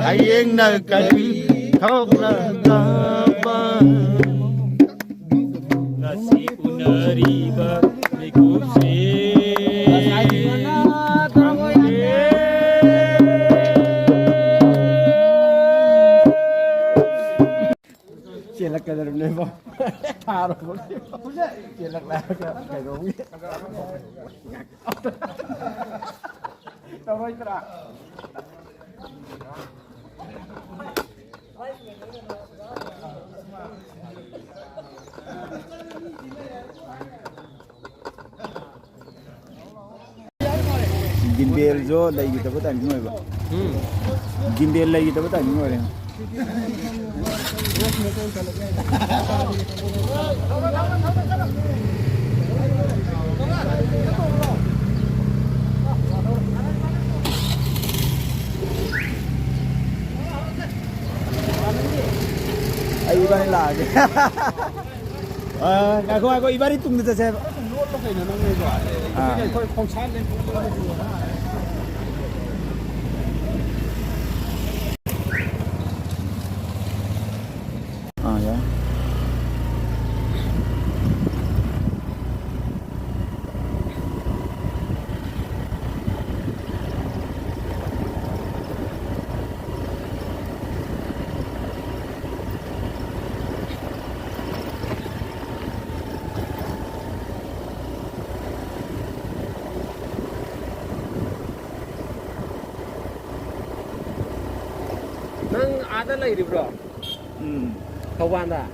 hayengna kari thokragaba ngasi unariba mikupse Chuyện là cái gì này không? Tha rồi không? Chuyện là cái đúng. Đâu rồi cả? Gimbel jo lagi kita betul ni apa? Gimbel lagi kita betul ni apa? Iban lagi. Aku iban itu mesti saya. Ya. Nang ada lagi bro. Kawan dah.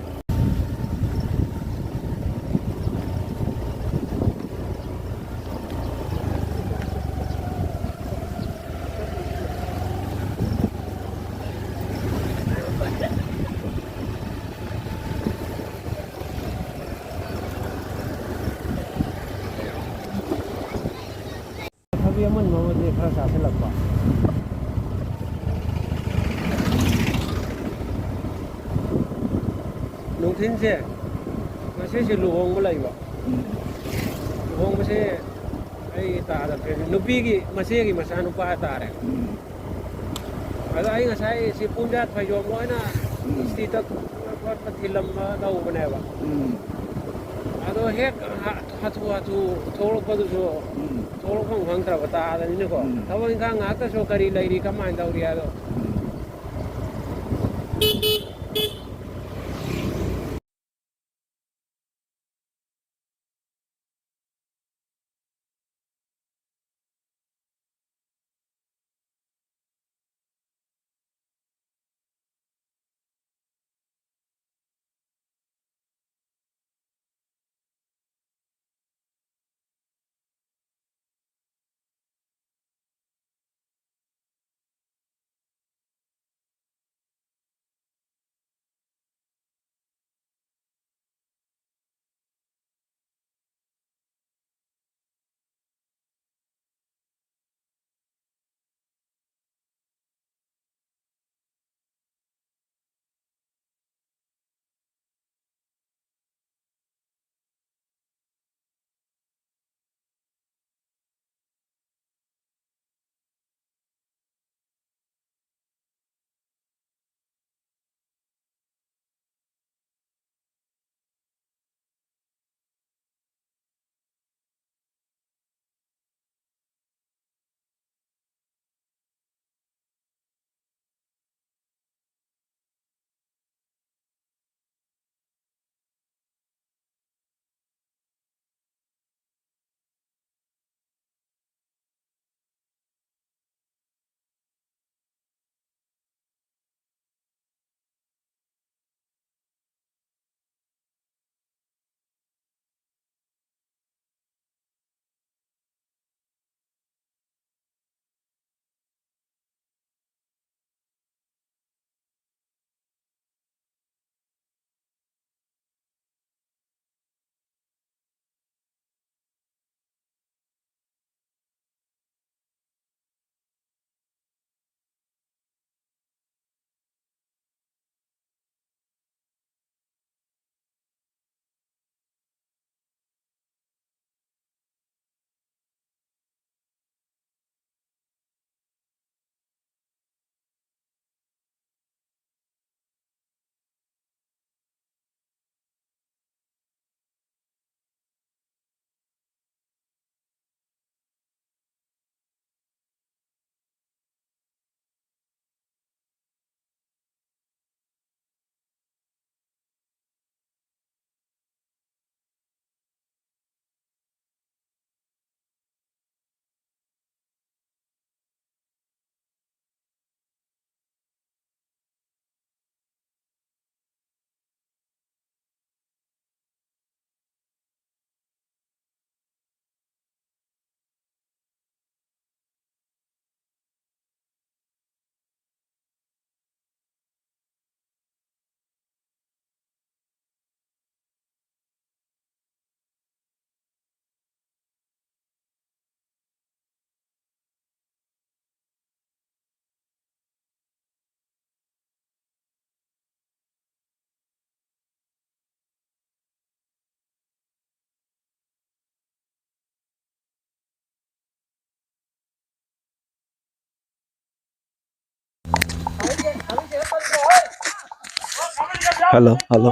Tapi aman mau dia kerasa selapa. Nung tin se, masih si luhong mo lagi ba? Luhong masih ay taada pero nubigi masih gi masano pa tare. Ada ay nga say si pundat pa yom mo na istita pat pathilam daw bane ba. Ado hek hatu thoro pa so thoro khang tra ba ta ni ko. Tawang ka nga ka so kari lairi ka man daw riya do. Hello, hello.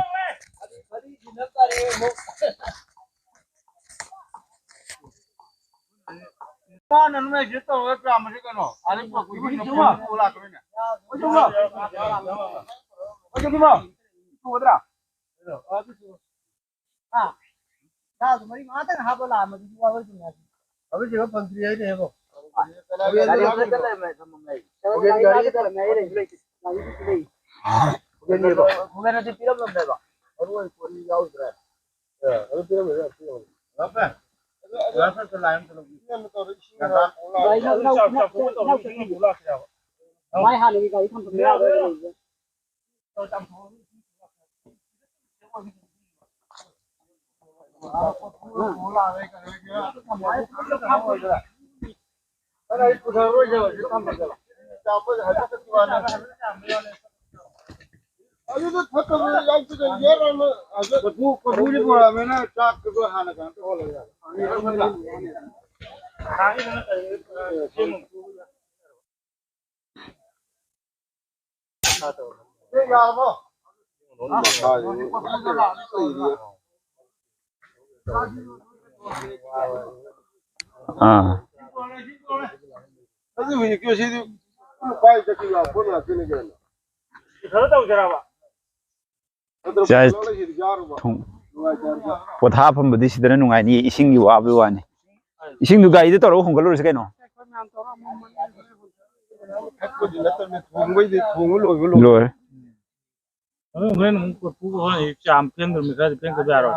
Potha phambadi sidana nungai ni ising gi wabi wani ising du gai de toro hongalur se keno lor Mungkin kupu kan champion bermitra champion kebiaro.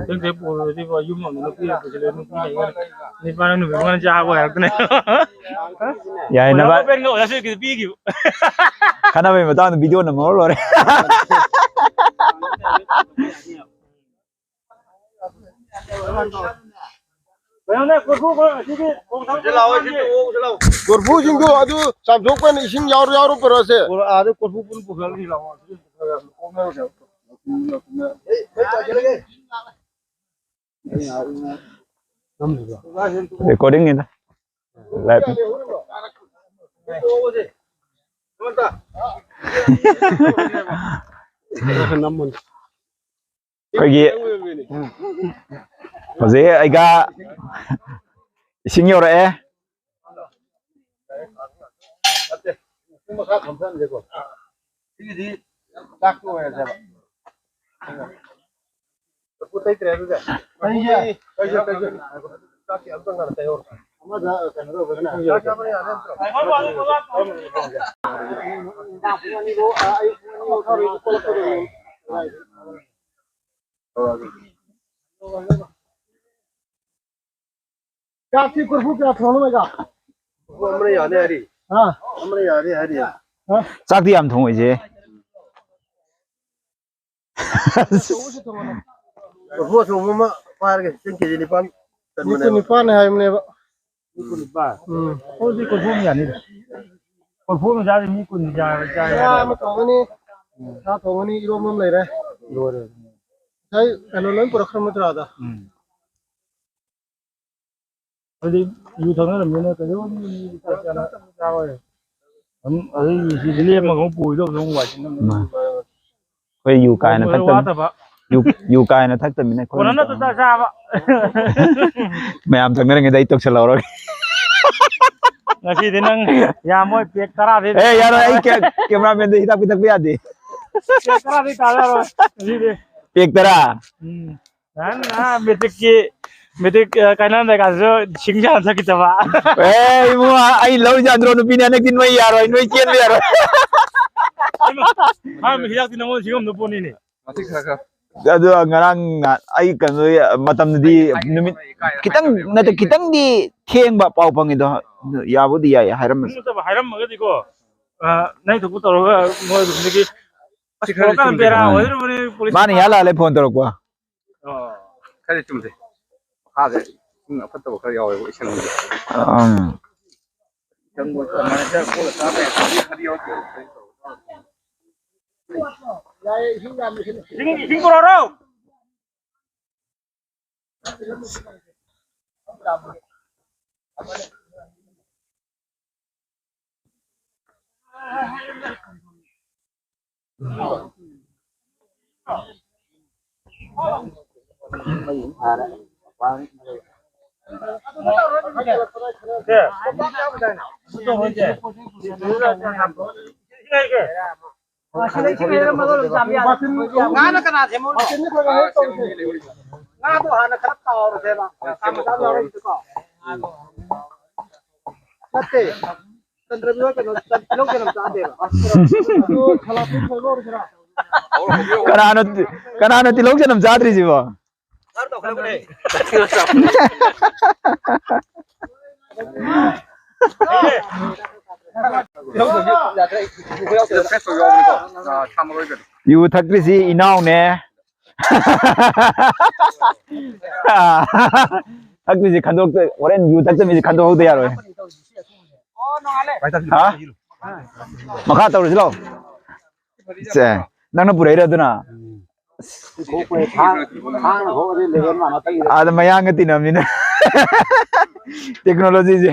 Tapi dia puluh di bawah yum mana nupi apa sih nupi ni mana nupi mana jago ya tu ni. ya na ba Pengen nggak sih kita pergi. kana be mata video na mo lor Korfu jingo adu samsung kan ising yaur perase. Adu korfu pun bukan di lawan. recording ni na live kogi Jose aiga ising yore Kasi korfu kya thono mega. Hamre yaade hari. Ha, hamre yaade hari. Ha, chak di am thong oi je korfu thomo ma par ke sin ke ni pan. Ni pan hai mne ba. Oh di kupu ni ani. Kupu ni jadi ni kun jadi. Ya ma thongani. Sa thongani iro mom lai re. Sai alolan program matra da. Jadi YouTube ni mana kerja ni cara jago ya. Ada si dia mah kau pui tu orang buat ni. ไปอยู่กายนะทักตะอยู่กายนะทักตะมินะคน Orang tu tak siapa. แม่อำจังนั้นไงได้ตกฉลาด Nasi dinang ya mau pek tara di. eh yaar ai cameraman de hitak pitak biya di Pek tara di tara. Jadi. pek tara Dan metik kanan dah kasih singjan sakit apa. eh mo ai law jandro no pinanak din mai yaro ino kien yaro Ah, hiyak dinang mo singam nupon ini. adu ngarang ai kan matam di kitang di theng ba pau pang ido yabu di ya hairam Itu apa hiram magadi ko. Naik tu putar orang mau ni. Kalau kan pera, wajar mana polis. mani yala le phone torok ba Kali cuma deh. Ada, apa tu kalau yang itu ikan lagi. Ikan buat mana saja boleh sampai hari itu. Sing kororo. ngana kana themo nga to hana khara taw ro thela kam sa lo ro to ko satte tandra biwa ke no lo ke nam sa de ba to khala pin ko ro jara kanano tilong janam jadri jibo har to khale bade yu thakri si inaw ne thakri si khandok oren yu thak mi khandok hode yaro ha makha tawri lo se nang na purai ra duna ada mayang ti nam ni na technology je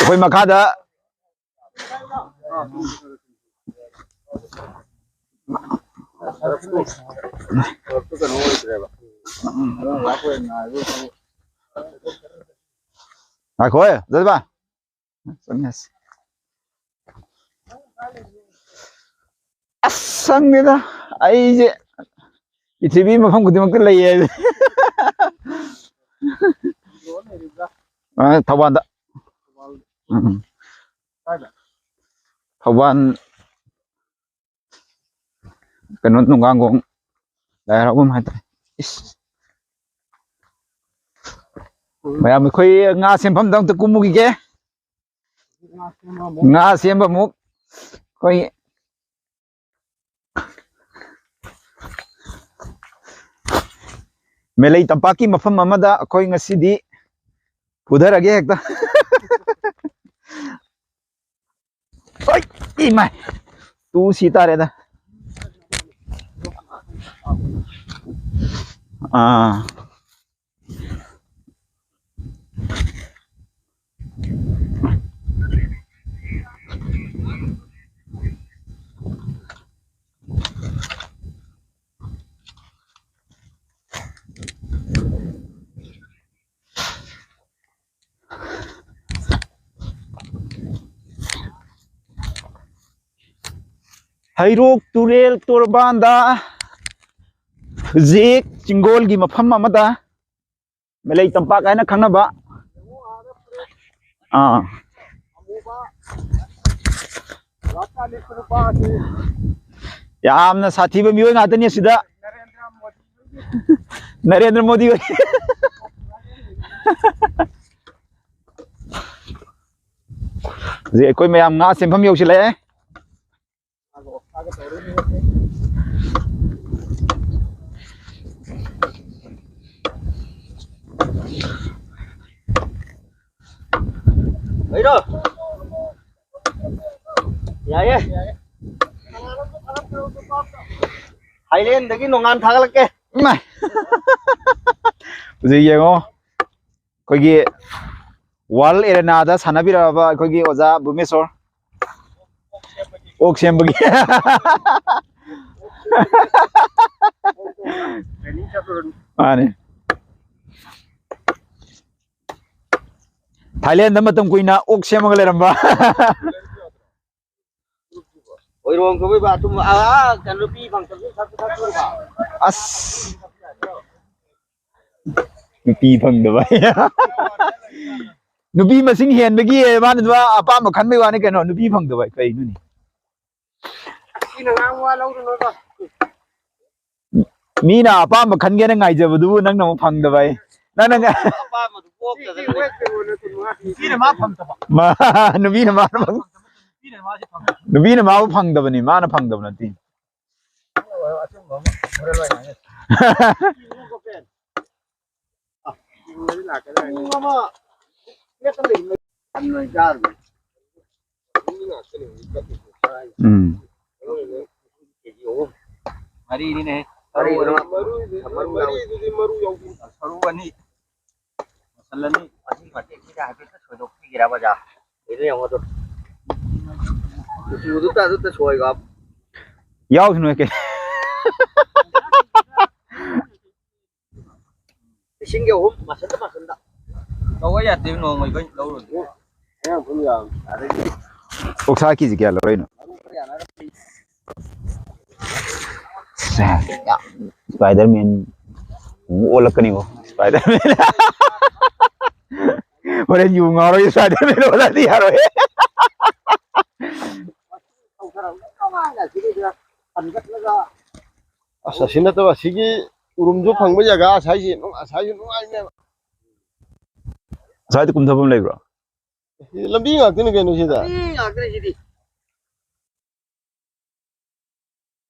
koi makha da Khôi, rất ba. Sang người ta, ai chứ? TV mà không có tiếng cái này. Thảo Văn đó. Thảo Văn. Cái nó ngang cũng. Đây là cũng hay tay. Mày am khơi nga xem phẩm đông tự cung mua kia nga xem bấm mục khơi mày lấy tấm paki mà phẩm mà đã khơi nga xí đi udah lagi hekta oi im mày tu sita rồi đó à Hairok turel turbanda zik chingol gi mafam amada melai tampak aina khangna ba yamna sathi ba miyo ngata ni sida Narendra Modi zik koi mayam nga sempham yo chile ấy rồi dạ yeah. Hãy lên tới cái nồng ăn thang lắc kê mày gì vậy ngô coi kia wall arena da sanabira ba coi kia oza Bhumeshwar ok xem bagi này Thailand da matam kuina ok xem ngal ramba oi rong ko ba tum kan rupi bang tapi satu satu ba as nupi phang da bai nupi ma sing hen bagi ba na ba apa ma khan mai wa ni kan no nupi phang da bai kai nu ni mi na apa ma khan ge na ngai ja bu du nang na phang da bai nang nang apa ma du pok da ni na ma phang ta ba ma nupi na ma nupi na ma phang da ba ni ma na phang da ba na ti hari ini nih hari maru yang saruan nih masalah nih masih mati kita habis itu sudah kira baca itu yang itu itu suai gap yau nu ke Singgah masuk tu masuk tak. Kau aja tu nong mai kau lu. Yang punya ada. Oksa ki kya lo reno ya Spiderman olakani ko Spiderman ore yu ngaro Spiderman ola di haro asasina to asigi urumju phangba jaga asai nungai me sai kum thabam lai bro lambi ngakni kenu sida Agak ni jadi.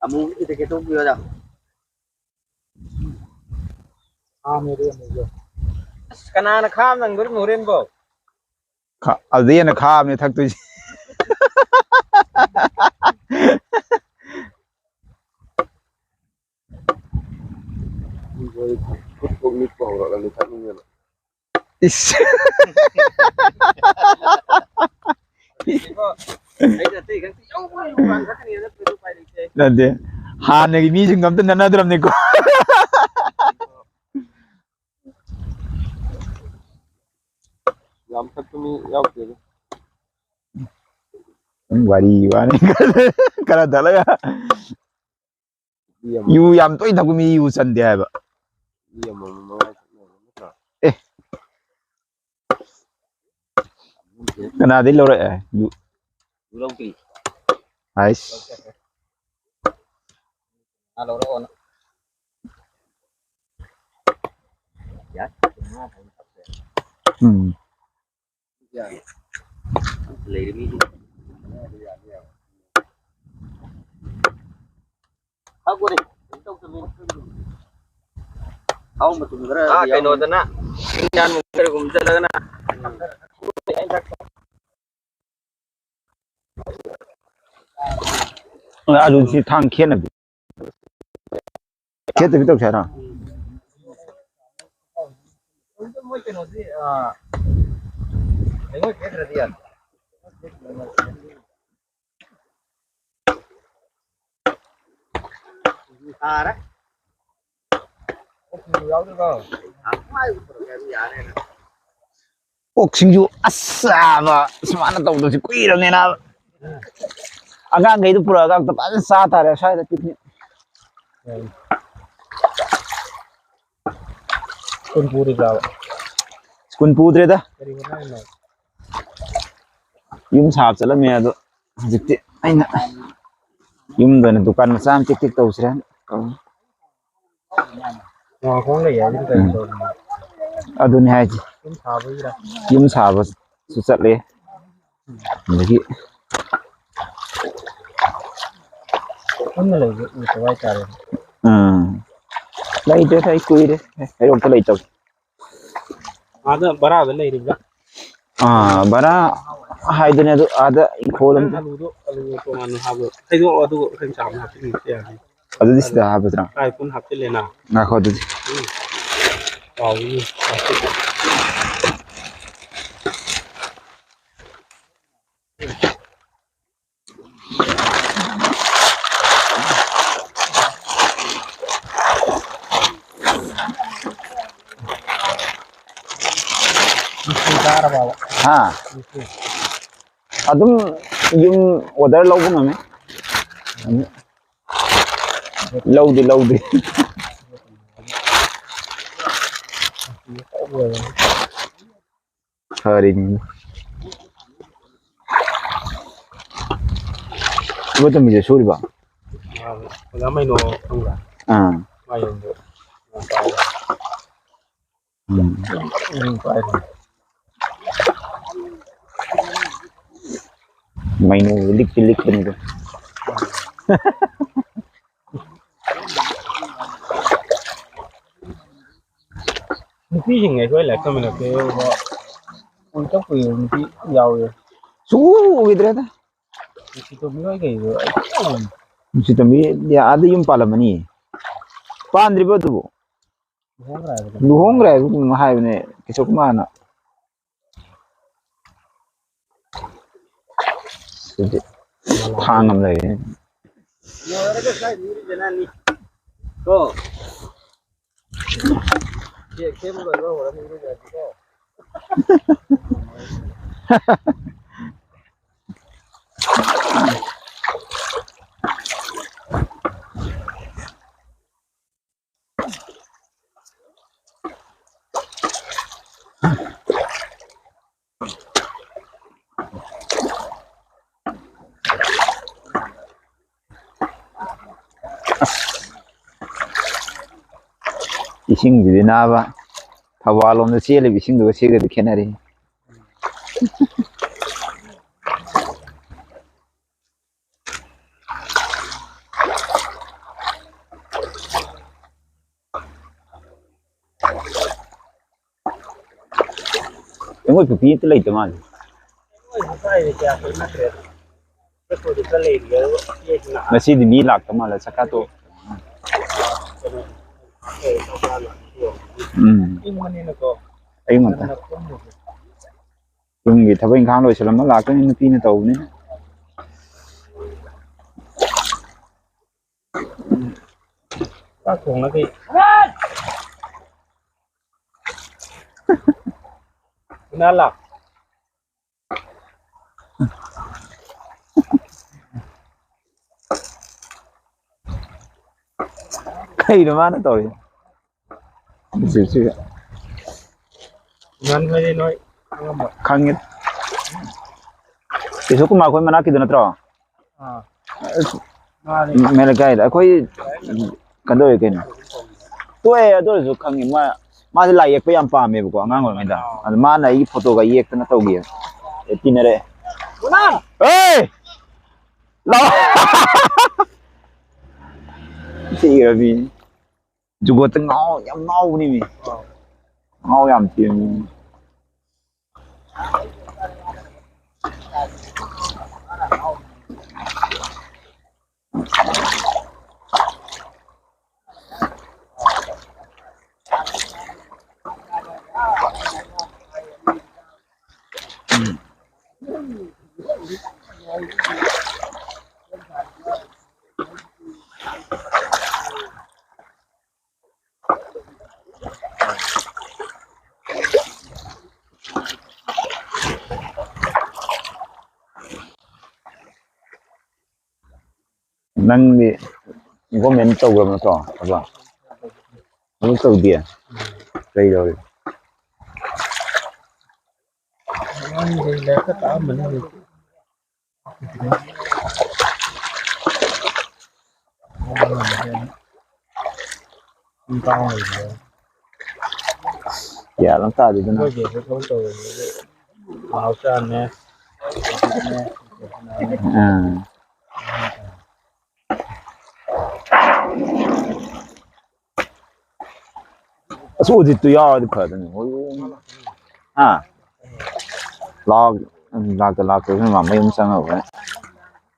Kamu kita kita tu ada. Kanana kham nang gur murin bo. adi na kham ne thak tu kok ni ko ora ni thak ni is nade han ne mi jingam ta nanadram ne ko yam thak ni yaw te wari wani kara dalaga yu yam toi thakumi yu san de ba yam ma kana de lo re yu Belum pi. ais Alo đó on. Ya. Ya. Lấy đi mi. Aku ni. Kau betul betul. Ah, kayak nonton nak. Jangan mungkin kumpulan lagi nak. adu si thang khen na khet bi tok chara Muy que nos di tengo que retirar. Ara. ok singju asaba smana taw do si kuira ne na aga ngai du pura ga ta pa sa ta re sa da picnic kun puri gawa kun pudre da kari ko nai no yum sap chala me ado hajikti aina yum da na dukan ma sam tik tik taw sira wa khong le ya ni kai do adu ni haji kun tha bai ra yum saba su chat le lagi kun le ge ni to wai ta re lai de thai kui de ai ro ta lai taw ada bara da le ri ga bara hai de ne adu ada kholam alu to man ha bo ai do adu kan cham ha ni ya ni adu dis da ha batra ai kun hap le na na kho du wow ni ha adum yum order lau bung ame lau de hari ni betul bisa suri bang ga mai no ang ra mai yo do pai mainu lik bener Nupi hình ngày thôi là cái mình là cái con chốc vì nupi giàu rồi su gitu ya thì tôi mới nói cái rồi mesti tapi dia ada yang palamani pandri betul luhong rai mahai ne kisok mana thangam lai Yo ada ke sai diri jalan ni. Ko. ꯁꯦ ꯁꯦꯝꯕ ꯂꯣꯏꯕ ꯍꯧꯔꯅꯤ ꯑꯗꯨꯒ 이싱들이 나와 타와롬도 시엘의 이싱도가 시에도 캐나리 Tengo que pedirte la itemal. Masih di milak temal sakato. Ayun nga ta. Yung tabay ng kang lo sila malak yung pinataw ni. Các cùng nó kì. Nó lọc. Kay naman ito. Sige. Ngắn với đi nói. Khangit. Iso ko makoy manaki doon atro. Mera kay akoy kandoy ken. Tuwe adol so khangin ma se la yek pa yam pa me ko angang ko ngada. Ad ma na I photo ga yek na taw gi. Tinere. Bunan. Hey! La. Sige rabi. Jugot ngao yam ngao ni mi. Ngao yam tim. Nang di comment tàu rồi mà tỏ apa nó tàu dia đây rồi anh thì là cái tao mình thì tao này ya lang ta di Có na gì phải có từ màu trơn nè. số gì tụi ao đi phải đấy log cái mà mấy ông sang ở đấy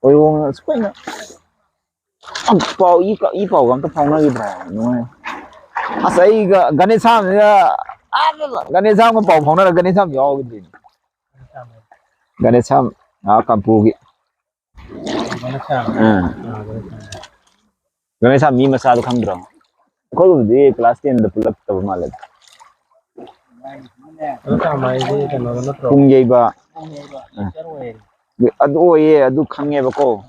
ôi ông quên nữa ông bảo ý bảo cái phòng nó gì vậy đúng không say cái này sao nữa cái này sao cái bảo phòng nó là cái này sao nhỏ cái gì cái này sao cầm bùi cái này sao mi mà sao không được có gì class 10 the pull up tàu mà lên Nó sao mày đi thì nó trộn. cùng vậy ba adu ye adu khange ba ko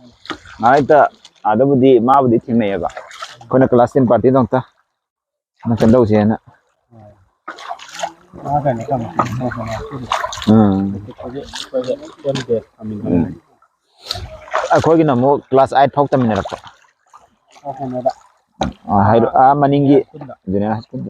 nai ta adabudi ma budi thime ba kona class 10 party dong ta na kan dau se na Cái này cầm. Quân Việt mình. khoi gina mo class 8 thok ta min ra ko Không nó đã. hai maningi dina haskun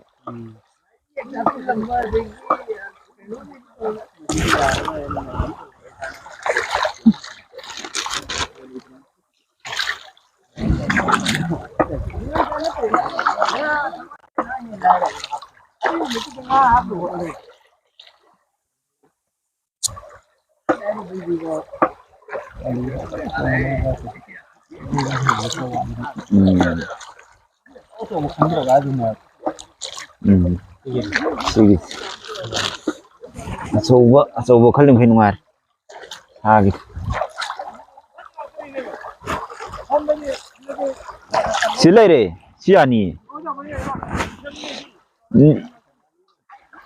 sige asobo khalim hin ngar hagi silai re siani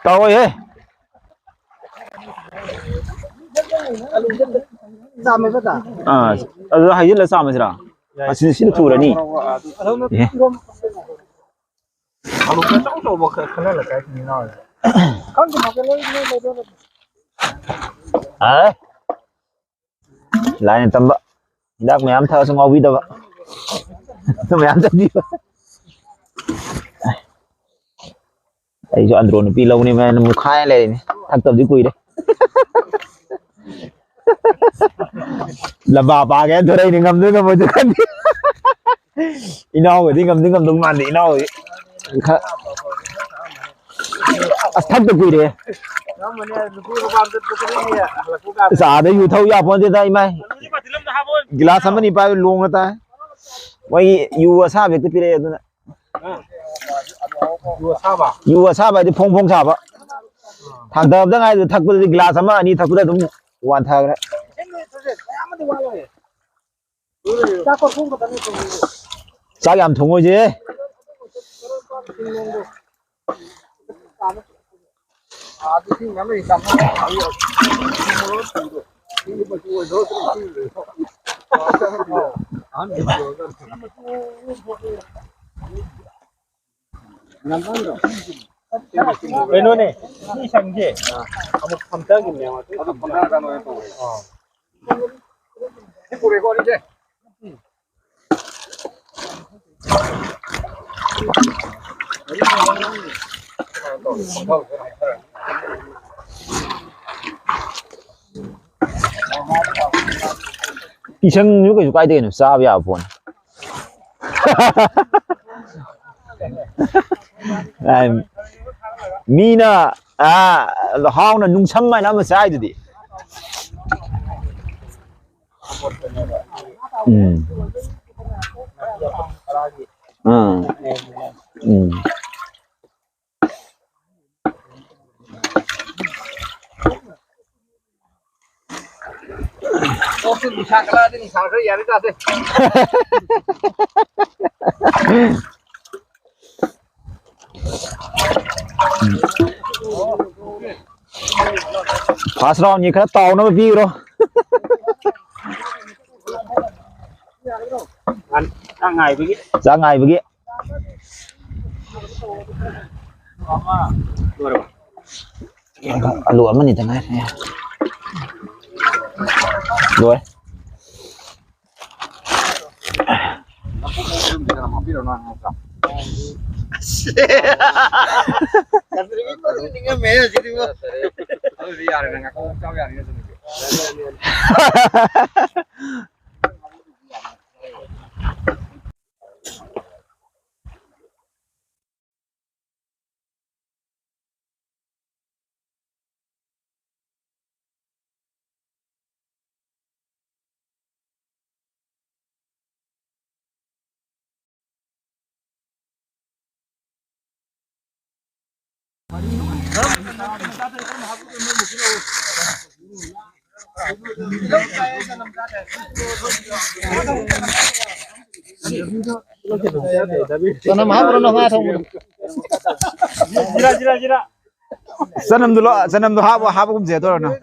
tao ơi à hay nhất là sao mà ra à xin thua rồi nè Kalau kita tahu bahwa kenal lah kayak ni nak. Kan cuma kenal. à lại này tầm bạ đắc mày ăn thơ xong ngồi video vậy mày ăn thật đi đây cho ăn rồi pi lâu này mày một khai này thằng tập đi quỳ đây là bà cái tôi đây thì ngầm tôi ngầm vào chỗ đi ino rồi đi ngầm đúng màn đi ino rồi thằng tập quỳ đây Sa đấy thâu ya pon thế đây mày glass sama ni pa long na ta wai yu sa be te pire tu na yu sa ba di phong sa ba thang da da ngai thak bu di glass sama ni thak bu da dum wan thak ra sa yam thong oi je Ini nih, ini sange. Kamu kamera gini ya? Atau pernah kan itu. Ini boleh kau ni je. đi chân những cái quay tiền sao bây giờ buồn mina à hong là nung sắm mày nó mà sai rồi đi Kau bisa kalau ada ni sangat ya kita tu. Pass round như cái tàu nó bị rồi ra ngày với kia lúa mình thì này rồi Sana mahal pernah nggak tahu. Jira. sanam du ha cũng dễ thôi nào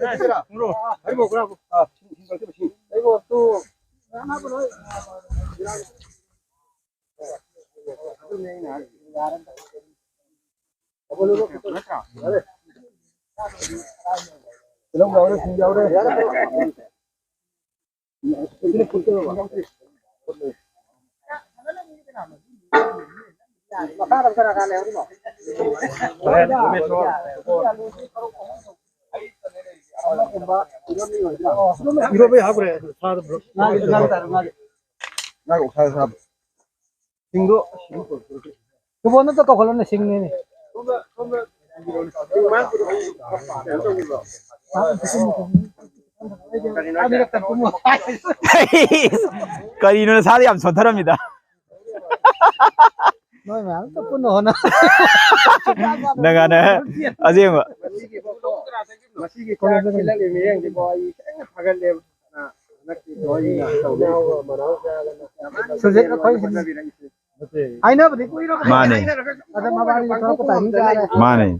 Kebun itu kok kalau nasi ini. 거리는 사람이 안 좋다랍니다. 내가네 아직 뭐 마네 마네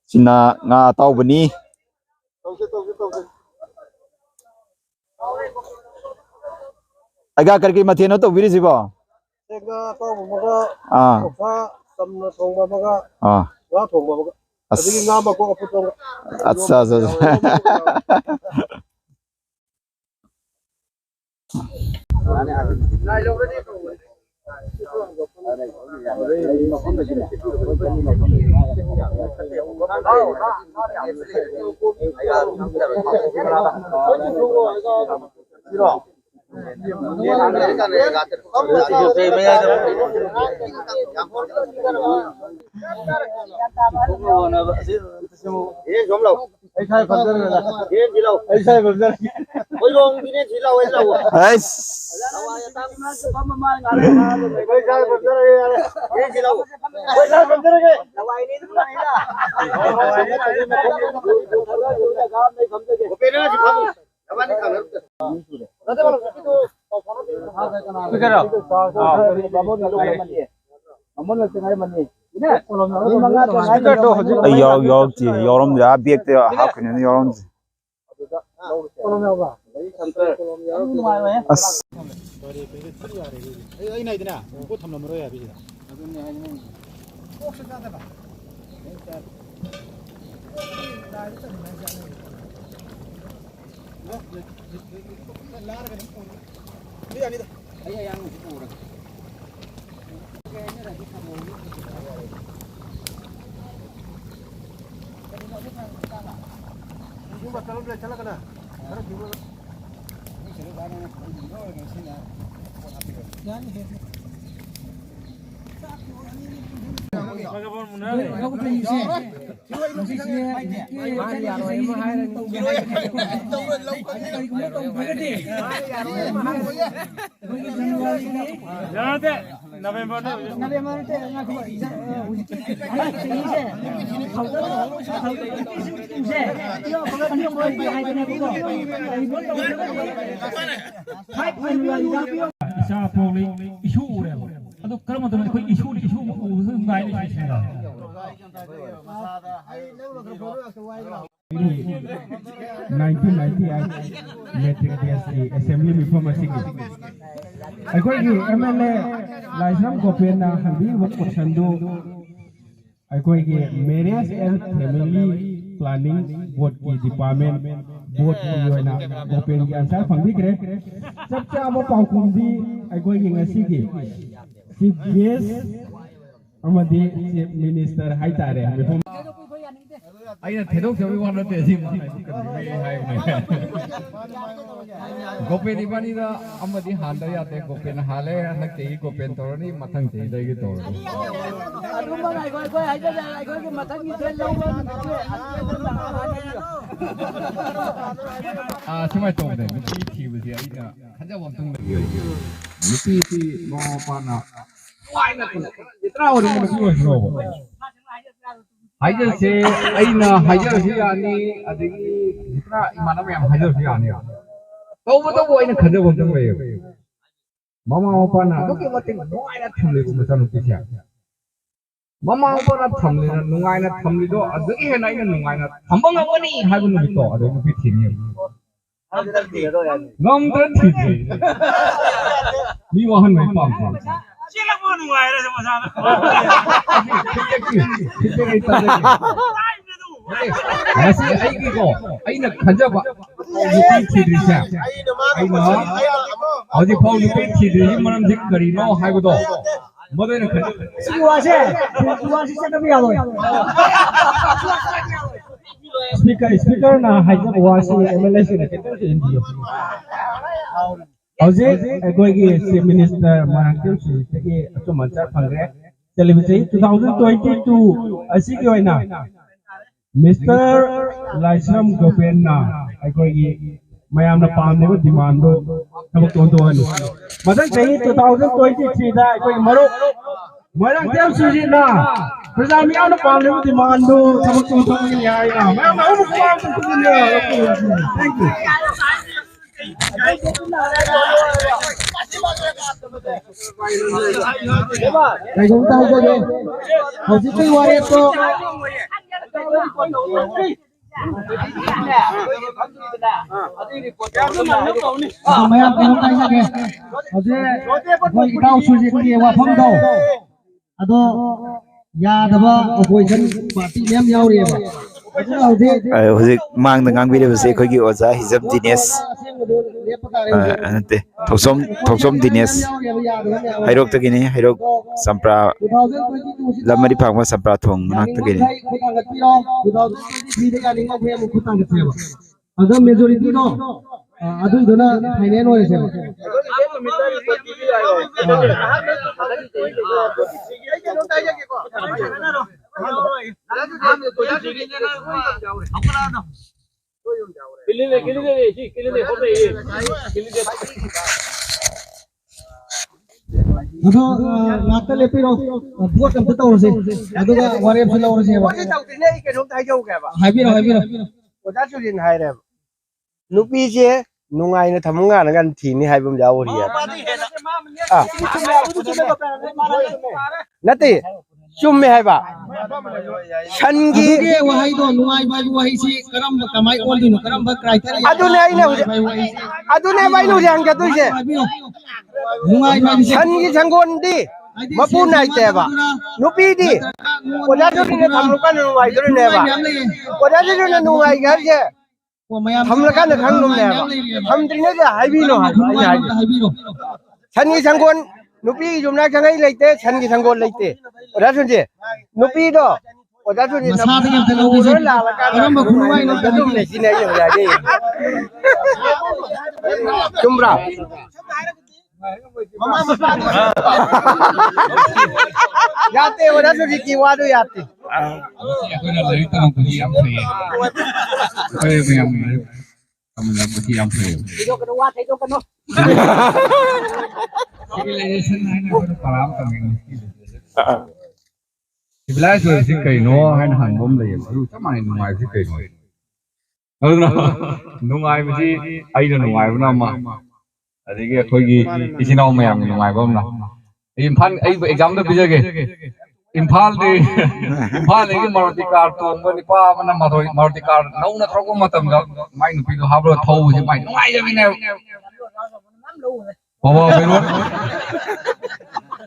Sina nga tau bani. Aga karki matheno to biri sibo. Atsa. Yorom da biek te half ne yorom. As Assembly before I got you MLA Laisram Gopena Hambi work for Sandu. I got you Marriage and Family Planning Board Department Board Yoina Gopen Ansar Family Gre. Sabcha Paukundi I got you a Siki. Yes Amadi Minister Haitare. I don't tell you one of the Gopen Ivanida Amadi Handa, Gopen Hale, and the Kay Gopen Torani, Matanki, they get over. To my told them, he was here. I don't want to make you. No Pana. Why not? I just say, I know Hajarani, I think Manam Hajarani. Over the way in a canoe of the way. Mama Opana, look at what thing, why not family with some picture? Mama Opana family, no I not family door, a day and I know I not. Among a money, haven't we thought, I don't fit in him. Long time. We want my pump. Aina Kanjaba, I know how the Paul Manam Zikari, no Hagado. Mother Speaker na Hajab was MLS in India. Chief Minister Mahathir Mohamad Television 2022 Asiki Mr. Laisram Gopena Mayam Pam demand Madan 2023 Marang Dem Sujina Presami on the Pam demand Thank you. Này chúng ta cho đi. Hầu như cái hoa đẹp to. Mấy em cái hôm nay ra kìa. Hầu như vậy đau suy gì cái gì hoa phong đầu. À đó, ya đó ba, ਕੋਈ dân party ném nhau đi mà. hꯧꯖꯤꯛ ꯃꯥꯡꯗ ꯉꯥꯡꯕꯤꯔꯤꯕꯁꯤ ꯑꯩꯈꯣꯏꯒꯤ ꯑꯣꯖꯥ ꯍꯤꯖꯝ ꯗꯤꯅꯦꯁ ꯅꯠꯇꯦ ꯊꯣꯛꯆꯣꯝ ꯗꯤꯅꯦꯁ ꯍꯩꯔꯣꯛꯇꯒꯤꯅꯤ ꯍꯩꯔꯣꯛ ꯆꯝꯄ꯭ꯔꯥ ꯂꯝꯃꯔꯤ ꯐꯥꯡꯕ ꯆꯝꯄ꯭ꯔꯥ ꯊꯣꯡ ꯃꯅꯥꯛꯇꯒꯤꯅꯤ ꯑꯗꯣ ꯃꯦꯖꯣꯔꯤꯇꯤꯗꯣ ꯑꯗꯨꯗꯨꯅ ꯐꯥꯏꯅꯦꯜ ꯑꯣꯏꯔꯁꯦꯕ ꯑꯗꯣ ꯉꯥꯛꯇ ꯂꯦꯞꯄꯤꯔꯣ ꯚꯣꯠ ꯑꯝꯇ ꯇꯧꯔꯁꯦ ꯑꯗꯨꯒ ꯋꯥꯔꯦꯞꯁꯨ ꯂꯧꯔꯁꯦꯕ ꯍꯥꯏꯕꯤꯔꯣ ꯑꯣꯖꯥ ꯁꯨꯔꯤꯟ ꯍꯥꯏꯔꯦꯕ ꯅꯨꯄꯤꯁꯦ ꯅꯨꯡꯉꯥꯏꯅ ꯊꯝꯃꯨ ꯉꯥꯅꯒ ꯊꯤꯅꯤ ꯍꯥꯏꯕ ꯑꯃ ꯌꯥꯎꯔꯤ ꯅꯠꯇꯦ ꯆꯨꯝꯃꯦ ꯍꯥꯏꯕ ꯁꯟꯒꯤ ꯋꯥꯍꯩꯗꯣ ꯅꯨꯡꯉꯥꯏꯕ ꯍꯥꯏꯕ ꯋꯥꯍꯩꯁꯤ ꯀꯔꯝꯕ ꯀꯃꯥꯏ ꯑꯣꯟꯗꯣꯏꯅꯣ ꯀꯔꯝꯕ ꯀ꯭ꯔꯥꯏꯇꯦꯔꯤꯌꯥ ꯑꯗꯨꯅꯦ ꯑꯩꯅ ꯍꯧꯖꯤꯛ ꯍꯪꯖꯗꯣꯏꯁꯦ ꯁꯟꯒꯤ ꯁꯪꯒꯣꯜꯗꯤ ꯃꯄꯨ ꯅꯥꯏꯗꯦꯕ ꯅꯨꯄꯤꯗꯤ ꯑꯣꯖꯥ ꯁꯨꯔꯤꯟꯅ ꯊꯝꯂꯀꯥꯟꯗ ꯅꯨꯡꯉꯥꯏꯗꯣꯔꯤꯅꯦꯕ ꯑꯣꯖꯥ ꯁꯨꯔꯤꯟꯅ ꯅꯨꯡꯉꯥꯏꯒꯦ ꯍꯥꯏꯁꯦ ꯊꯝꯂꯀꯥꯟꯗ ꯈꯪꯗꯧꯅꯦꯕ ꯊꯝꯗ꯭ꯔꯤꯉꯩꯗ ꯍꯥꯏꯕꯤꯔꯣ ꯑꯩꯅ ꯍꯥꯏꯕꯤꯔꯣ ꯁꯟꯒꯤ ꯁꯪꯒꯣꯜ ꯅꯨꯄꯤꯒꯤ ꯌꯨꯝꯅꯥꯛ ꯁꯪꯉꯩ ꯂꯩꯇꯦ ꯁꯟꯒꯤ ꯁꯪꯒꯣꯜ ꯂꯩꯇꯦ ꯑꯣꯖꯥ ꯁꯨꯔꯤꯟꯁꯦ ꯅꯨꯄꯤꯗꯣ 어다 소리 나무를 나와가는 놈네 지내요 야지 좀브라 야ते 어다 소리 기와도 야ते ꯑꯩꯈꯣꯏꯅ ꯂꯥꯏꯔꯤꯛ ꯇꯝꯃꯛꯄꯗꯤ ꯌꯥꯝ ꯐꯩꯌꯦ ꯑꯩꯈꯣꯏ ꯃꯌꯥꯝ ꯂꯥꯏꯔꯤꯛ ꯇꯝꯃꯛꯄꯗꯤ ꯌꯥꯝ ꯐꯩꯌꯦ ꯁꯤꯚꯤꯂꯥꯏꯖꯦꯁꯟ ꯍꯥꯏꯅ ꯑꯩꯈꯣꯏꯅ ꯄꯔꯥ ꯑꯃ ꯇꯝꯃꯤꯅꯤ ꯁꯤꯚꯤꯂꯥꯏꯖ ꯑꯣꯏꯕꯁꯤ ꯀꯩꯅꯣ ꯍꯥꯏꯅ ꯍꯪꯕ ꯑꯃ ꯂꯩꯌꯦꯕ ꯑꯗꯨ ꯆꯞ ꯃꯥꯟꯅꯩ ꯅꯨꯡꯉꯥꯏꯕꯁꯤ ꯀꯩꯅꯣ ꯑꯗꯨꯅ ꯅꯨꯡꯉꯥꯏꯕꯁꯤ ꯑꯩꯅ ꯅꯨꯡꯉꯥꯏꯕꯅ ꯑꯃ ꯑꯗꯒꯤ ꯑꯩꯈꯣꯏꯒꯤ ꯏꯆꯤꯟ ꯏꯅꯥꯎ ꯃꯌꯥꯝꯒꯤ ꯅꯨꯡꯉꯥꯏꯕ ꯑꯃꯅ ꯏꯝꯐꯥꯜ ꯑꯩꯕꯨ ꯑꯦꯛꯖꯥꯝꯗ ꯄꯤꯖꯒꯦ ꯏꯝꯐꯥꯜꯗꯒꯤ ꯃꯥꯔꯨꯇꯤ ꯀꯥꯔ ꯇꯣꯡꯕ ꯅꯨꯄꯥ ꯑꯃꯅ ꯃꯥꯔꯨꯇꯤ ꯀꯥꯔ ꯅꯧꯅ ꯊꯧꯔꯛꯄ ꯃꯇꯝꯗ ꯃꯥꯏ ꯅꯨꯄꯤꯗꯣ ꯍꯥꯞꯄꯒ ꯊꯧꯕꯁꯤ ꯃꯥꯏ ꯅꯨꯡꯉꯥꯏꯖꯕꯤꯅꯦꯕ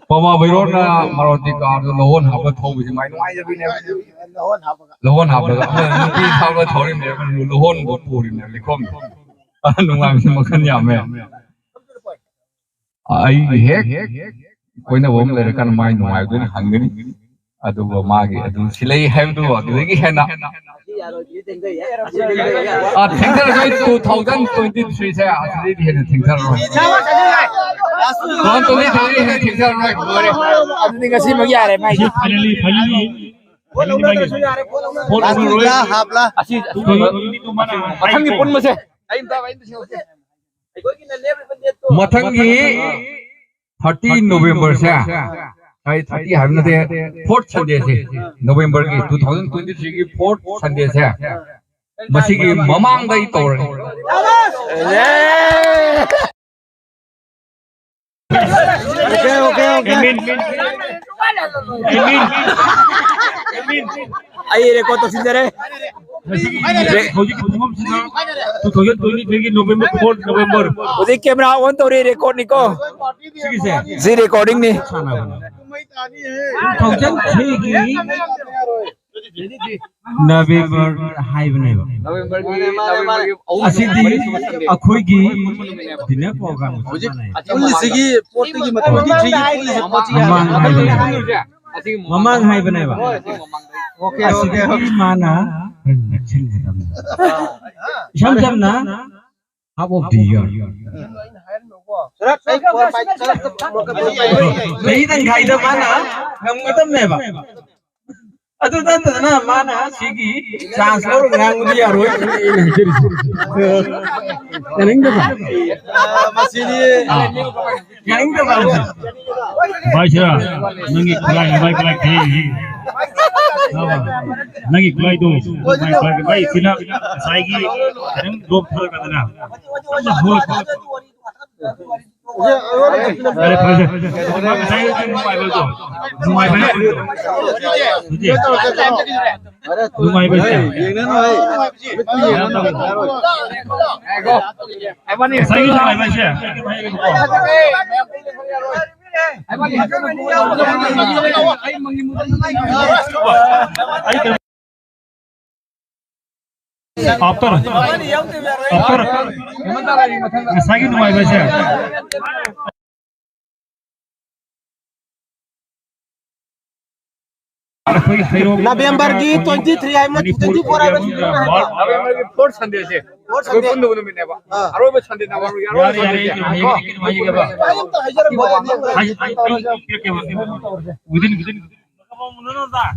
ꯄꯋꯥ ꯕꯩꯔꯣꯠꯅ ꯃꯥꯔꯨꯇꯤ ꯀꯥꯔꯗꯣ ꯂꯧꯍꯣꯟ ꯍꯥꯞꯄ ꯊꯧꯕꯁꯤ ꯃꯥꯏ ꯅꯨꯡꯉꯥꯏꯖꯕꯤꯅꯦꯕ ꯂꯧꯍꯣꯟ ꯍꯥꯞꯄꯒ ꯅꯨꯄꯤ ꯊꯧꯔꯒ ꯊꯧꯔꯤꯕꯅꯦꯕ ꯂꯧꯍꯣꯟꯕꯨ ꯄꯨꯔꯤꯕꯅꯦꯕ ꯂꯩꯈꯣꯝꯗꯣ ꯅꯨꯡꯉꯥꯏꯕꯁꯤ ꯃꯈꯜ ꯌꯥꯝꯃꯦ ꯑꯩ ꯍꯦꯛ ꯀꯣꯏꯅꯕ ꯑꯃ ꯂꯩꯔꯀꯥꯟꯗ ꯃꯥꯏ ꯅꯨꯡꯉꯥꯏꯕꯗꯨꯅ ꯍꯪꯒꯅꯤ ꯑꯗꯨꯒ ꯃꯥꯒꯤ ꯑꯗꯨ ꯁꯤ ꯂꯩ ꯍꯥꯏꯕꯗꯨ ꯑꯗꯨꯗꯒꯤ ꯍꯦꯟꯅ ꯊꯦꯡꯊꯔꯁꯨ 2023 ꯁꯦ ꯑꯁꯤꯗꯩꯗꯤ ꯍꯦꯟꯅ ꯊꯦꯡꯊꯔꯔꯣꯏ 2023 ꯍꯦꯟꯅ ꯊꯦꯡꯊꯔꯔꯣꯏ ꯑꯗꯨꯗꯤ ꯉꯁꯤꯃꯛ ꯌꯥꯔꯦ ꯃꯥꯏꯗꯤ ꯃꯊꯪꯒꯤ ꯄꯨꯟꯕꯁꯦ ꯃꯊꯪꯒꯤ 30 ꯅꯣꯕꯦꯝꯕꯔꯁꯦ 30 ꯍꯥꯏꯕ ꯅꯠꯇꯦ 4th ꯁꯟꯗꯦꯁꯦ ꯅꯣꯕꯦꯝꯕꯔꯒꯤ 2023ꯒꯤ 4th ꯁꯟꯗꯦꯁꯦ ꯃꯁꯤꯒꯤ ꯃꯃꯥꯡꯗ ꯑꯩ ꯇꯧꯔꯅꯤ ꯑꯩ ꯔꯦꯀꯣꯔꯗ ꯇꯧꯁꯤꯟꯖꯔꯦ ꯍꯧꯖꯤꯛꯀꯤ ꯄꯨꯡꯐꯝꯁꯤꯅ 2023ꯒꯤ ꯅꯣꯕꯦꯝꯕꯔ 4 ꯅꯣꯕꯦꯝꯕꯔ ꯍꯧꯖꯤꯛ ꯀꯦꯃꯦꯔꯥ ꯑꯣꯟ ꯇꯧꯔꯤ ꯔꯦꯀꯣꯔꯗꯅꯤꯀꯣ ꯁꯤꯒꯤꯁꯦ ꯁꯤ ꯔꯦꯀꯣꯔꯗꯤꯡꯅꯤ 2003ꯒꯤ ꯅꯕꯦꯝꯕꯔ ꯍꯥꯏꯕꯅꯦꯕ ꯑꯁꯤꯗꯤ ꯑꯩꯈꯣꯏꯒꯤ ꯗꯤꯅꯔ ꯄ꯭ꯔꯣꯒ꯭ꯔꯥꯝ ꯄꯨꯂꯤꯁꯤꯒꯤ ꯄꯣꯠꯇꯒꯤ ꯃꯇꯝꯗꯤ ꯃꯃꯥꯡ ꯍꯥꯏꯕꯅꯦꯕ ꯑꯁꯤꯗꯒꯤ ꯃꯥꯅ ꯏꯁꯝ ꯁꯝꯅ half of the year ꯂꯩꯗꯪ ꯈꯥꯏꯗ ꯃꯥꯅ ꯉꯝꯒꯗꯕꯅꯦꯕ ꯑꯗꯨ ꯅꯠꯇꯗꯅ ꯃꯥꯅ ꯁꯤꯒꯤ ꯆꯥꯟꯁ ꯂꯧꯔꯒ ꯉꯥꯡꯕꯗꯤ ꯌꯥꯔꯣꯏ ꯌꯥꯅꯤꯡꯗꯕ ꯃꯁꯤꯗꯤ ꯌꯥꯅꯤꯡꯗꯕ ꯚꯥꯏꯁꯥ ꯅꯪꯒꯤ ꯈꯨꯂꯥꯏ ꯈꯦ nagi kulai do bai sina sai gi nang drop thar ka na hol अरे फैसे sai gi mobile do mobile mobile bal sai gi mobile bal se after sagi numai base November की 23 है 24 है फोर्थ संडे से कोई बंद बंद मिलने बा आरो बे संडे ना वारो यार भाई के बा within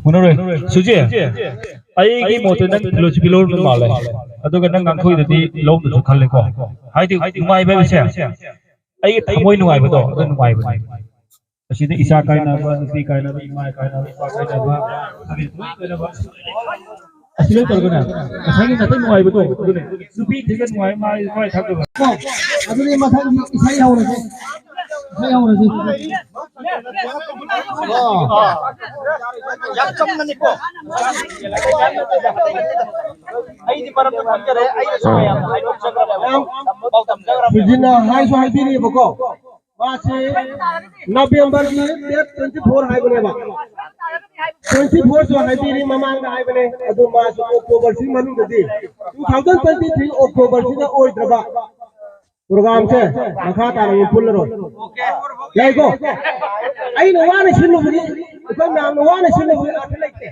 Munore Suji ai mo to nang philosophy lo ma le adu ga nang ngang khoi de lo du khal le ko hai ti ngai ba se ai thamoi nuai ba to adu nuai ba asida isa kai na ba nupi kai na ba imai kai na ba pa kai na ba asile to ga na sai na tai nuai ba to adu ne nupi thik nuai mai kai thak ba adu ni mathang isai hau re isai hau re Yang cong na niko. Ay di para pagkare ay soya ay sagra. Bijina hai so hai bini bako. Mase November ki date 24 hai bane ba. 24 so hai bini mamang hai bane adu mas October si manu gadi. 2023 October si na oi draba. Program se makha tarang pulro. Yai ko. Ai no wane sinu bini. Ikon na no wane sinu bini athlete.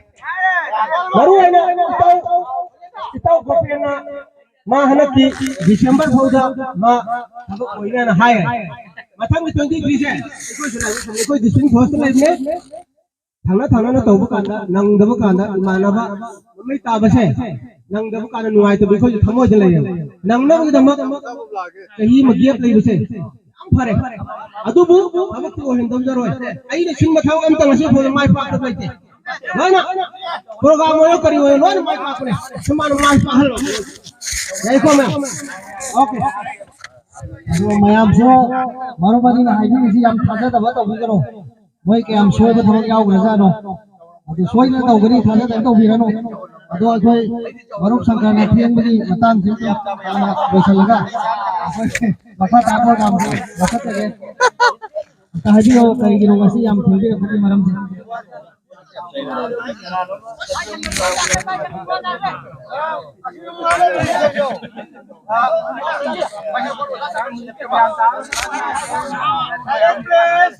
Baru ana itau kopena ma hanaki December phauda ma thabo oina na hai mathang 23 se ikoi district hospital ne thangna na tawbu kanda nang dabu kanda manaba mai tabase nang dabu kanda nuai to bikoi thamo jale nang na damak kahi magiap lai base am phare adubu thabo to hendom jaroi ai ne sin mathang am tangase phol mai pa da baite Mana program mo kari ho no mai pa apne saman mai pa hal yai ko me okay ado mayam so maro bari na hai ni si am thaja da ba to bi karo moi ke am soi ba thong yau gra ja no ado soi na to gari thaja da to bi ra no ado khoi maruk sarkar na thiang bi matan thim ya na besal laga bakha ta ko kam bakha te ta haji ho kari gi no ngasi am thim bi ko maram se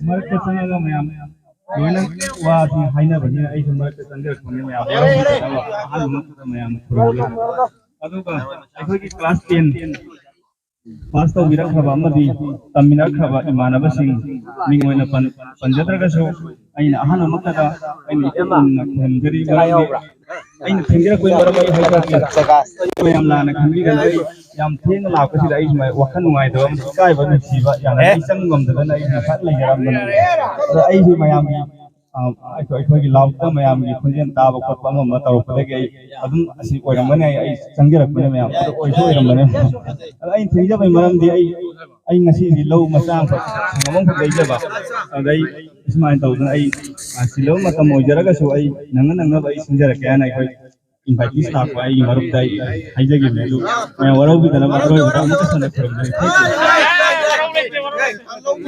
marke sanga mayam loina wa thi haina bani ai sum marke sanga khone mayam han mayam adu ka ai khoi ki class 10 pass to birak khaba amadi tamina khaba imanaba sing mingoina panjatra ka so aina ahan amakada aina khangari aina khangira koi maram ai haika ki ko yam lana khangi gan ai yam theng la ko si ai mai wakhan ngai do kai ba ni siba yang ai sang ngom da na ai khat lai garam na ai hi mayam ai gi law ta mayam gi khunjen ta ba khot ba ma taw pa ge adum asi oiram bane ai sangirak bane mayam oi so oiram bane ai thengja bai maram di ai ngasi di low masang fa ngamong fa ge ba ai ismain taw dan ai asilo matam ojara ga so ai nanga bai sangirak ya na ai invite staff ai marup dai ai jagi melu मैं वरों भी तरफ वरों भी तरफ मुझे सुनने पड़ेगा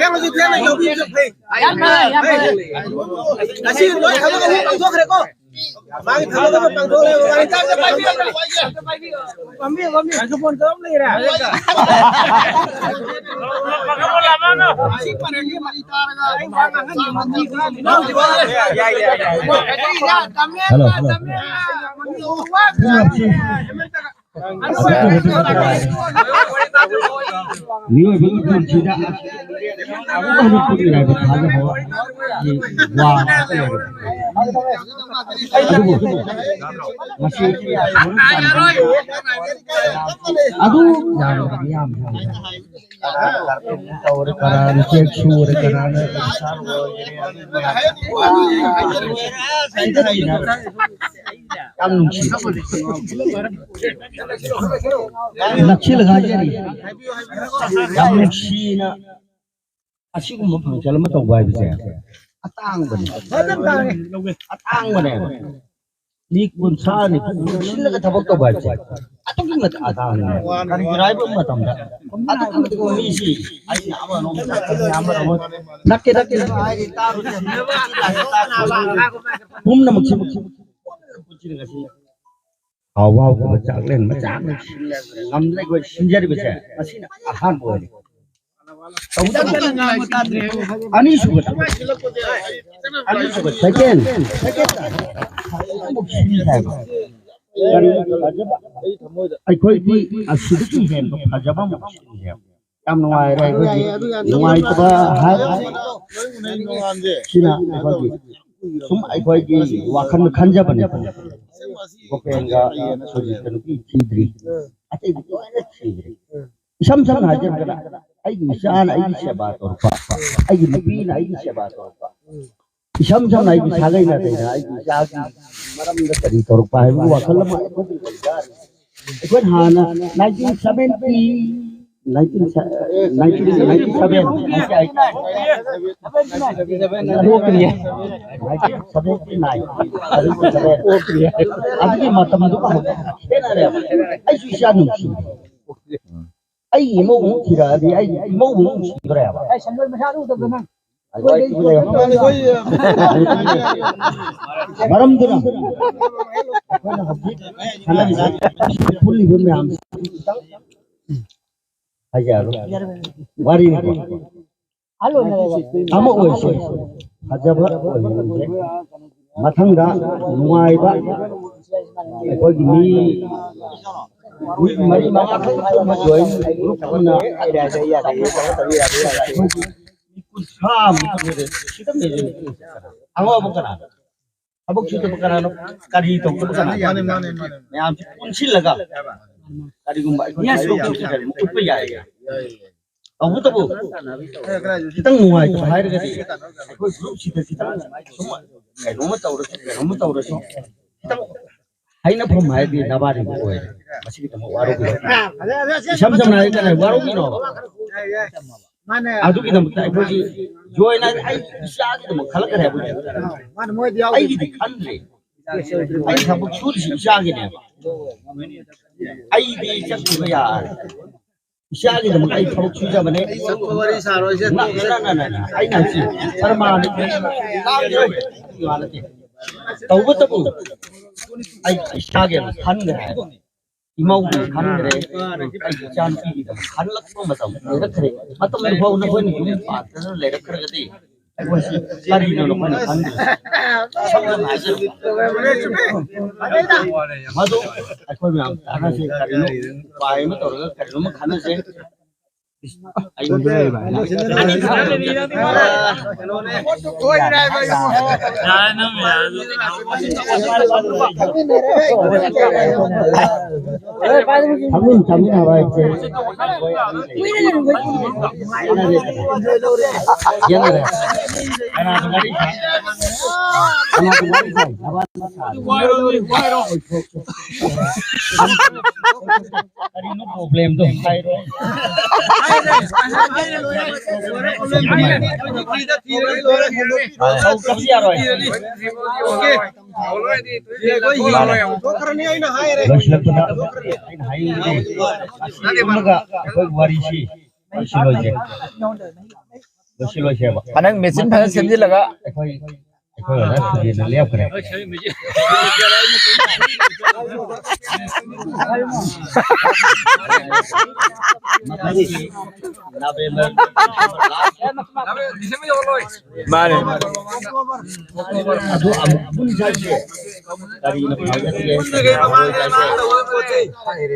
Yang lagi yang lebih lebih. Nasi loy kamu kan tanggung kereko. Bagi kamu kan tanggung le. Kami. Aku pun kamu le ra. Kamu lama no. Si panengi marita ra. Hello. Liu bi kan sida aku kan pun ira ba tha ja ho ye wa masih aduh ya और करान check शूर करान नक्शे लगा जरी नक्शीना असिगुम्बा function अमा तौबा बिसे अतांग बने ni kunsa ni sila ka tabak to ba che atong mat adang kan girai ba matam da atong mat ko mi si ai na ba no na ba nakke ai ta ru che hum na mukhi puchi ga si hawa ko ba chak len ma chak ngam lai ko sinjari ba che asina ahan bo ni ani su second अखोई की असिदकी है फजबा मुक्ति है काम नवाय रे नवाय तबा हाय सिना अखोई सुम अखोई की वाखन खंजा बने गोपेंगा सोजी तनुकी चीद्री अते चीद्री सम हाजर करा आई शान आई सेवा तोरपा आई नबीन आई सेवा Torpa Isam naik sagai na tayo na jagi maram na tari torok pa mo wakal ma ikon hana 1977 Maram tu na, fully bumi am. Ajar, wari ni. Amo oiso, ajar mathanga nuai ba. Kau gini, mari mama kau join group mana ada saya Sam kita meje angwa bukan abok kita bukan anu kari itu bukan मैं आप उनसे लगा kari gumba ikut पे जाएगा अब तो वो kita nguai ke bahaya ke sih कोई group kita semua rumah tahu kita hai na from hai di nabari ko masih kita mau waru sam naik kan waru no Adu kita mesti ikut join aja, siapa kita mau kalah kerja buat. Ayo kita kandre, ayo sabuk sulit siapa kita. Ayo di cakap ya, siapa kita mau ayo sabuk sulit mana? Nah, ayo nasi, sarman, tahu betul bu, ayo siapa kita kandre. Imau kandre, jangan kita kanlak pun macam lerak kere, macam lerbau nak pun jumpa, terus lerak kere jadi, aku sih lari nol pun kandre, sama aja. Madu, aku bilang, karena sih karena bayi itu orang karena karena sih. Ayo deh, Amin apa itu? Ya ada. Anak tunggali. Tadi no problem tu. Anang mesin panas sendiri laga. lihat keren. Makasih. November Mane. Aduh, ampun saja. Dari ini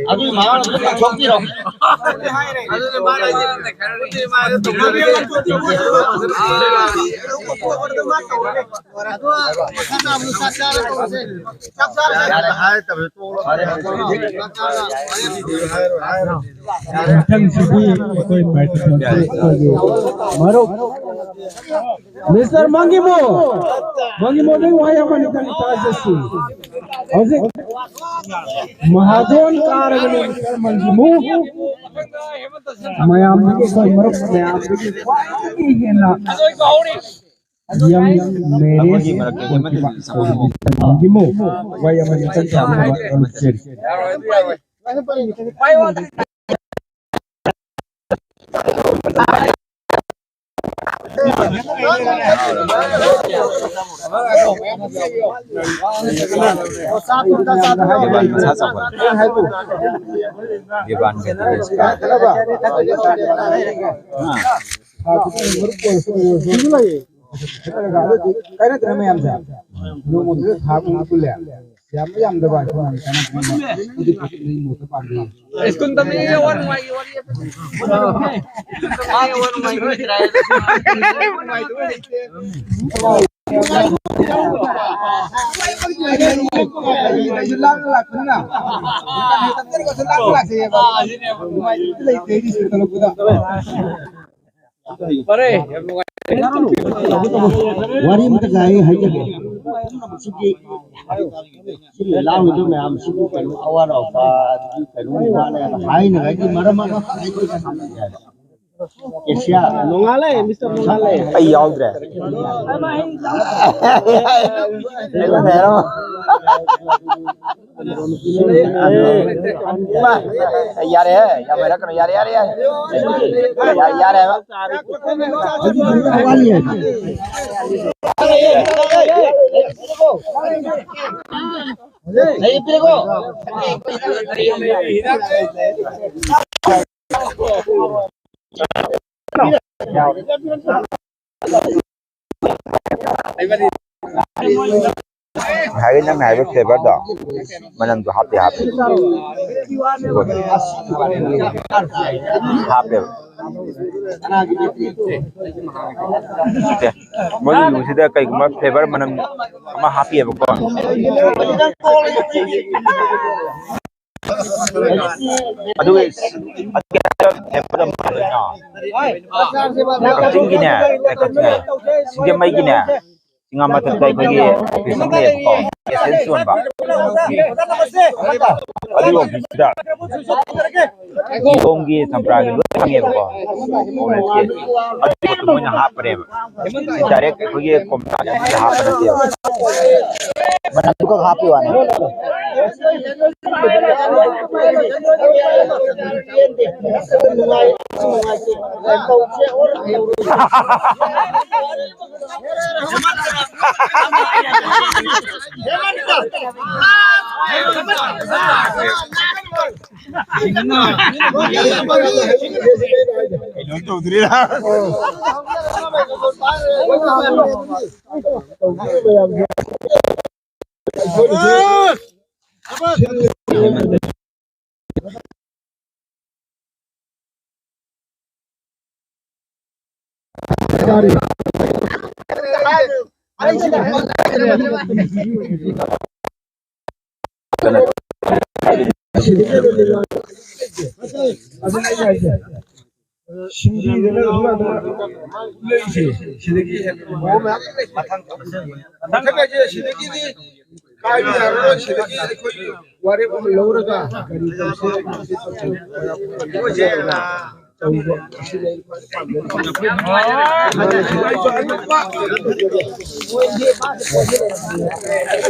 aduh, mana choki dong. Mr. Mangimo ding waya man itang tajasi. How's Mahadon karagani Mr. Mangimo. Mayam ke koy marok mayam ke hena. Yang mere Mangimo waya man itang tajasi. Wari matagai hanya sigi lalu itu memang sigi kalau awal apa kalau mana hai nagai marama Asia nongale Mr. Nongale Ay yaudre. Yare ya mera kano yare hai cái này với thề bắt đầu mà làm cho happy happy mới dùng thì cái mà flavor mà làm mà happy vậy con aduh guys flavor mà nhỏ tinggi nè singa mai gini singa mata tay ko ye sampai ko esensiyon ba aduh bisa Gonggi tampra gitu kami ko oleh ke aduh tu punya hapre direct ko ye komanya hapre dia mana ko happy wana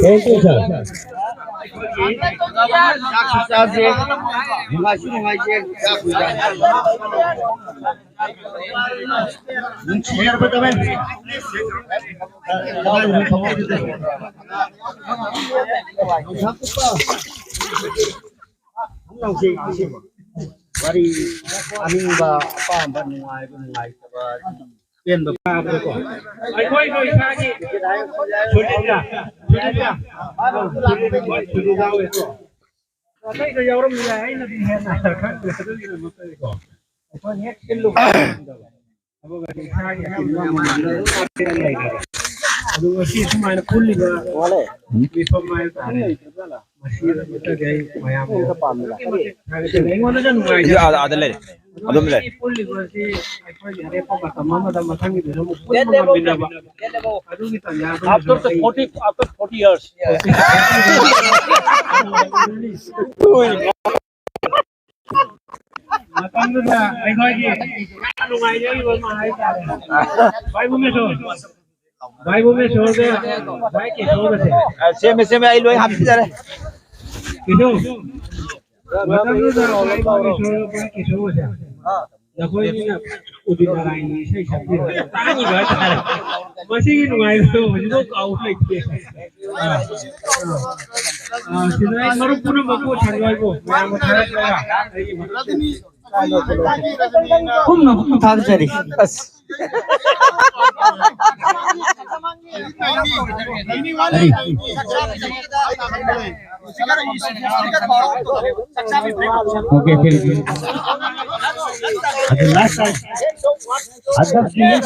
Thank you, sir. Wari aming ba apa ba nungai เป็นแบบภาพเลยก่อนไอ้ค่อยข้ากี่ช่วยจ้ะช่วยเราเลยใช่ก็ยอมมีอะไรนะที่เห็นนะข้างเดียวจะได้รู้ตัวก่อนไอ้คนนี้เป็นลูกเอาไปข้ากี่กินว่ามันเป็นอะไรกันดูที่สมัยนั้นคุณลิงว่าอะไรมีสมัยตอนนี้masih betul gay mayam itu paham lah. Jadi mana kan mulai. Ya ada le. Ada le. Pulih berarti apa ya repot kata mama dan matang itu semua pulih mengambil apa. Aduh kita ya. After 40 years. Matang tu dah. Ayo lagi. Lungai dia ni bermahal tak. Baik bumi so. Baik bumi so dia. Baik kita so dia. Xem ai lôi hầm ra đây. Itu, macam tu dah orang bawa kisah macam. Dah kau ini nak udah narai ni saya sabdi. Tanya baca. Masih ini nungai tu, juga kau lagi. Sinai maru pun baku cakap aku. Macam mana cakap? Pun nak tahu cari. Bas. Okay, ada last time. Ada sini.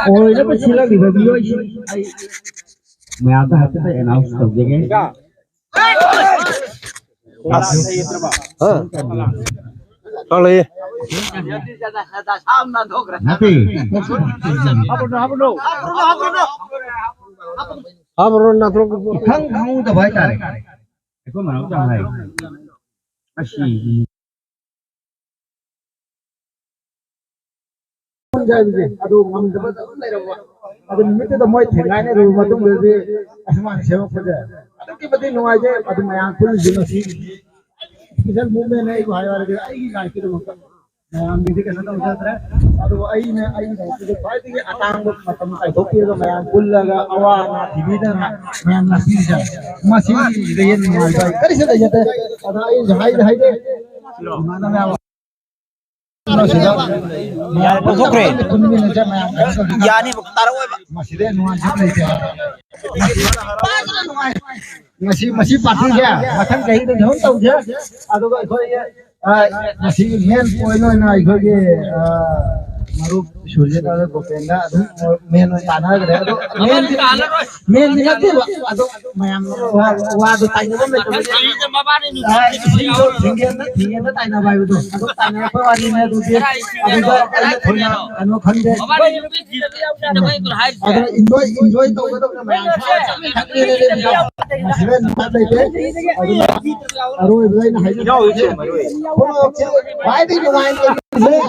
Oh, ini pun sila di video ini. मैं आता है तो announce कर देंगे Kalau nanti apa nak terus khang khang तो भाई तारे देखो मनाओ तो है अशी ಅದು ಅದು ನಿಮಿತ್ತದ ಮೊಯ್ ಥೆಂಗಾನೆ ರು ಮತುಂಗ್ ದೆ ಅಸಮಾನ ಸೇವಕ ಪದೆ ಅದಕ್ಕೆ ಬದಿ ನುವಾಜೆ ಅದು ಮಯಾ ಕುಲ್ ದಿನಸಿ ಸ್ಪೆಷಲ್ ಮೂವ್ಮೆಂಟ್ है भाई वाले आई गाय के मयाम बिदि के नता उठातरे ಅದು आई ने आई के फायदे के अटांग मतम आई धोके तो मयाम कुल लगा अवा ना दिबिदा मयाम ना सीजा मसी दे ये नुवाज भाई करी से जते ಅದು आई हाई हाई दे माना में Ya pokok keren. Ya ni taruh masih deh nuansa lagi. masih pasti ya. Makan kayak itu jauh tahu je. Aduh kau masih main poin na ikut ke maru surya tada gopenda main tanah ke aduh main tidak tu aduh mayam aduh tanya pun macam tinggal tanya apa itu aduh tanya apa hari ni tu dia aduh anu khande aduh enjoy tahu tu mayam masih main tak lagi aduh itu ni hai jauh itu why did you mind aduh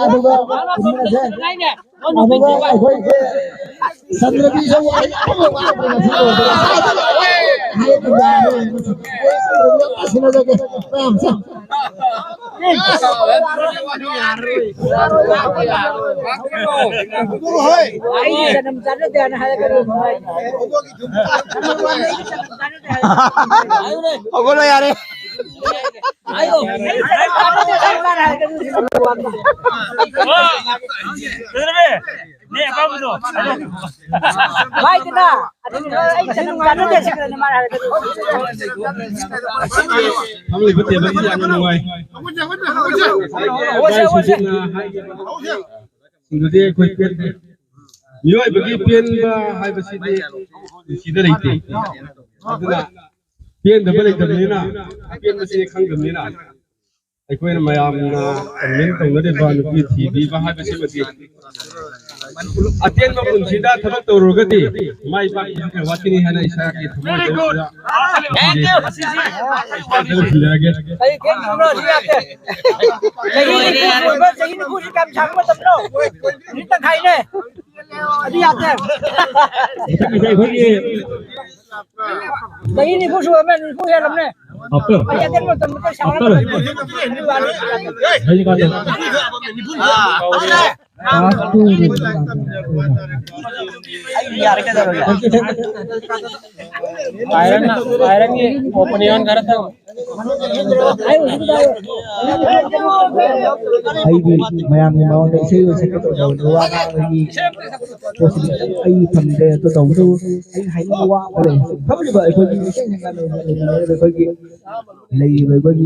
Sandra bisa Ni apa betul? Baik dah. Ada jangan jangan dia segera ni marah. हम लिखते हैं बंदी जाने नुआई सिंगुदे कोई pen मियोय बगी pen बा हाय बसिदे सिदा लेते अदना पेन दबले दबलेना पेन बसे खंगमनेना अखोइन मयामना कमेंट तंगदे बा नुपी थीबी बा हाय बसे बति अत्यंत पुंसीदा थबक तौरगति माई बा के वातिनी हना इसा के थमो Thank you. Saya kan sudah siap deh. Jadi ni kursi kami sang macam tu. Ni tak kaya ni. Siap deh. Jadi ni kursi apa ni kursi apa ni? Apa? Ayat yang macam macam sang macam ni. Ini kata. Iron ni opinion करता हूँ ꯑꯩꯗꯤ ꯃꯌꯥꯝꯒꯤ ꯃꯃꯥꯡꯗ ꯏꯁꯩ ꯑꯣꯏ ꯁꯛꯀꯦ ꯇꯧꯖꯕꯅꯤ ꯋꯥ ꯉꯥꯡꯕꯒꯤ ꯄꯣꯠꯁꯤꯗꯤ ꯑꯩ ꯐꯪꯗ꯭ꯔꯦ ꯑꯗꯨ ꯇꯧꯕꯇꯕꯨ ꯑꯩꯅ ꯍꯥꯏꯅꯤꯡꯕ ꯋꯥ ꯑꯃ ꯂꯩ ꯐꯠꯇ꯭ꯔꯤꯕ ꯑꯩꯈꯣꯏꯒꯤ ꯏꯁꯩ ꯂꯩꯃꯤꯟꯅꯔꯤꯕ ꯑꯩꯈꯣꯏꯒꯤ ꯂꯩꯔꯤꯕ ꯑꯩꯈꯣꯏꯒꯤ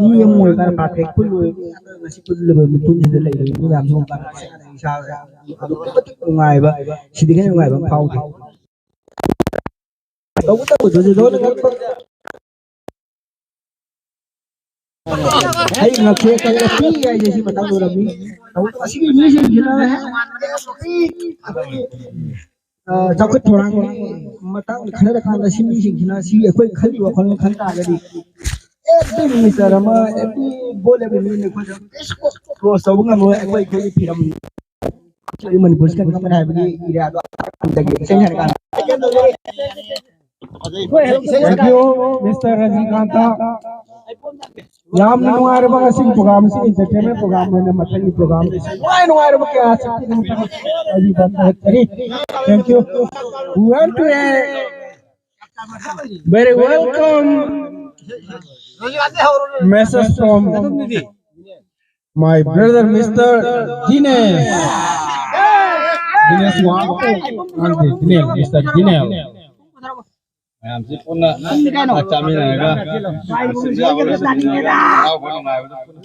ꯃꯤ ꯑꯃ ꯑꯣꯏꯔꯀꯥꯟꯗ ꯄꯥꯔꯐꯦꯛ ꯐꯨꯜ ꯑꯣꯏꯕ ꯉꯁꯤ ꯄꯨꯜꯂꯤꯕ ꯃꯤꯄꯨꯟꯁꯤꯗ ꯂꯩꯔꯤꯕ ꯃꯤ ꯃꯌꯥꯝꯁꯤ ꯎꯕꯀꯥꯟꯗ ꯏꯁꯥꯗ ꯑꯗꯨꯛꯀꯤ ꯃꯇꯤꯛ ꯅꯨꯡꯉꯥꯏꯕ ꯁꯤꯗꯒꯤ ꯍꯦꯟꯅ ꯅꯨꯡꯉꯥꯏꯕ ꯑꯃ ꯐꯥꯎꯗꯦ ꯇꯧꯕꯇꯕꯨ ꯖꯣꯖꯣꯅ ꯉꯛꯄ ꯑꯩ ꯉꯛꯁꯦ ꯀꯩꯅꯣ ꯄꯤꯒ ꯍꯥꯏꯁꯦ ꯁꯤ ꯃꯇꯥꯡ ꯑꯣꯏꯔꯝꯃꯤ ꯑꯁꯤꯒꯤ ꯃꯤꯁꯤꯡꯁꯤꯅ ꯑꯩꯈꯣꯏꯒꯤ ꯆꯥꯎꯈꯠ ꯊꯧꯔꯥꯡꯒꯤ ꯃꯇꯥꯡꯗ ꯈꯟꯅꯔꯀꯥꯟꯗ ꯁꯤ ꯃꯤꯁꯤꯡꯁꯤꯅ ꯁꯤ ꯑꯩꯈꯣꯏ ꯈꯜꯂꯤꯕ ꯋꯥꯈꯜ ꯈꯟ ꯇꯥꯔꯒꯗꯤ ꯑꯦꯚ꯭ꯔꯤ ꯃꯤꯅꯤꯁꯇꯔ ꯑꯃ ꯑꯦꯚ꯭ꯔꯤ ꯕꯣꯠ ꯑꯦꯚ꯭ꯔꯤ ꯃꯤꯅꯤꯁꯇꯔ ꯑꯩꯈꯣꯏꯗ ꯀ꯭ꯂꯣꯖ ꯇꯧꯕ ꯉꯝꯃꯣꯏ ꯑꯩꯈꯣꯏꯒꯤ ꯐꯤꯔꯝ ꯃꯅꯤꯄꯨꯔꯁꯤꯗ ꯉꯝꯒꯅꯤ ꯍꯥꯏꯕꯒꯤ ꯏꯔꯥꯗꯣ ꯏꯁꯩ ꯍꯥꯏꯔꯀꯥꯟꯗ Thank you, Mr. Rajnikanta. ꯌꯥꯝꯅ ꯅꯨꯡꯉꯥꯏꯔꯕ ꯉꯁꯤꯒꯤ ꯄ꯭ꯔꯣꯒ꯭ꯔꯥꯝ ꯑꯁꯤ ꯏꯟꯇꯔꯇꯦꯟꯃꯦꯟ ꯄ꯭ꯔꯣꯒ꯭ꯔꯥꯝ ꯑꯣꯏꯅ ꯃꯊꯪꯒꯤ ꯄ꯭ꯔꯣꯒ꯭ꯔꯥꯝ ꯅꯨꯡꯉꯥꯏꯔꯕ ꯀꯌꯥ Thank you. We want to very welcome message from my brother Mr. Dinesh. Dinesh Mr. Dinesh. ꯃꯌꯥꯝꯁꯤ ꯄꯨꯟꯅ ꯆꯥꯛ ꯆꯥꯃꯤꯟꯅꯔꯒ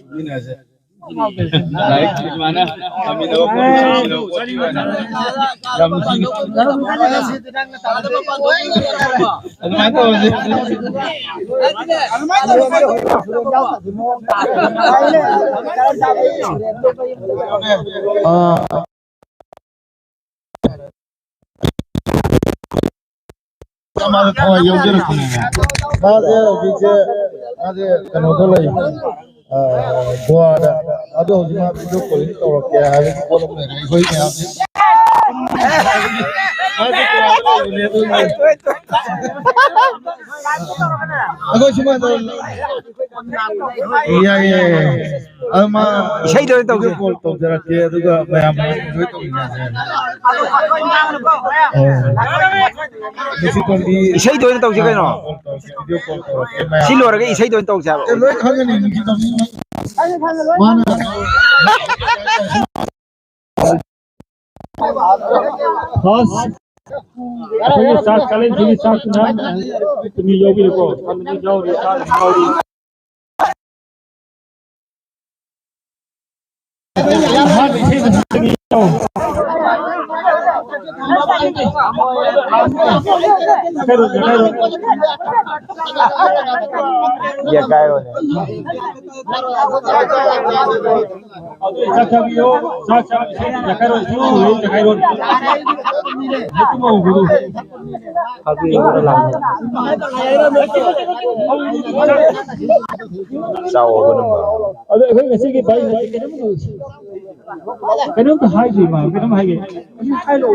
ꯆꯥꯃꯤꯟꯅꯁꯦ ꯂꯥꯏꯔꯤꯛ ꯁꯨꯃꯥꯏꯅ ꯇꯝꯃꯤꯟꯅꯕ ꯌꯥꯝ ꯑꯗꯨꯃꯥꯏꯅ ꯇꯧꯔꯁꯤ ꯊꯋꯥꯏ ꯌꯥꯎꯖꯔꯛꯄꯅꯦ ꯃꯥꯁꯦ ꯍꯧꯖꯤꯛꯁꯦ ꯃꯥꯁꯦ ꯀꯩꯅꯣꯗ ꯂꯩ ꯒꯣꯋꯥꯗ ꯑꯗꯣ ꯍꯧꯖꯤꯛ ꯃꯥ ꯚꯤꯗꯤꯑꯣ ꯀꯣꯂꯤꯡ ꯇꯧꯔꯛꯀꯦ ꯍꯥꯏꯕꯒꯤ ꯄꯣꯠ ꯑꯃ ꯂꯩꯔꯦ ꯑꯩꯈꯣꯏ ꯃꯌꯥꯝꯁꯦ ꯑꯩꯈꯣই ꯁꯨꯃꯥꯏꯅ ꯌꯥꯏꯌꯦ ꯑꯗꯨ ꯃꯥ ꯏꯁꯩꯗ ꯑꯣꯏꯅ ꯇꯧꯁꯦ ꯀꯣꯜ ꯇꯧꯖꯔꯛꯀꯦ ꯑꯗꯨꯒ ꯃꯌꯥꯝ ꯏꯟꯖꯣꯏ ꯇꯧꯃꯤꯟꯅꯁꯦ ꯏꯁꯩꯗ ꯑꯣꯏꯅ ꯇꯧꯁꯤ ꯀꯩꯅꯣ ꯁꯤ ꯂꯣꯏꯔꯒ ꯏꯁꯩꯗ ꯑꯣꯏꯅ ꯇꯧꯁꯦ ꯍꯥꯏꯕ ꯂꯣꯏ ꯈꯪꯒꯅꯤ ꯃꯥꯅ ꯑꯩꯈꯣꯏꯒꯤ ꯆꯥꯛ ꯆꯥꯂꯦꯟꯁꯤꯒꯤ ꯆꯥꯛꯁꯤꯅ ꯃꯤ ꯌꯥꯎꯕꯤꯔꯦꯀꯣ ꯃꯤ ꯌꯥꯎꯔꯤ ꯌꯥꯎꯔꯤ ये काय होने sao ở bên cái nước hai gì mà cái nước hai gì hai lỗ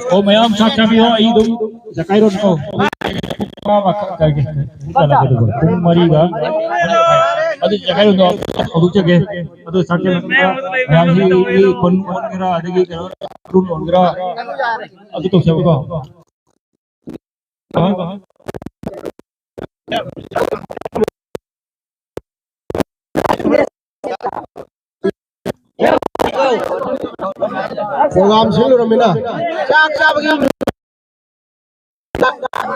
ô mày ông sao cho video ấy đúng giờ cái rồi không mariga ಅದು ಜಗೈರು ಅದು ಜಗೆ ಅದು ಸಾಕೆ ಯಾಗಿ ಈ ಕೊನ್ ಕೊನ್ಗಿರ ಅದಗಿ ರೂಲ್ ಒಂಗಿರ ಅದು ತೋ ಸೇವಕ program silurumina chak chabagi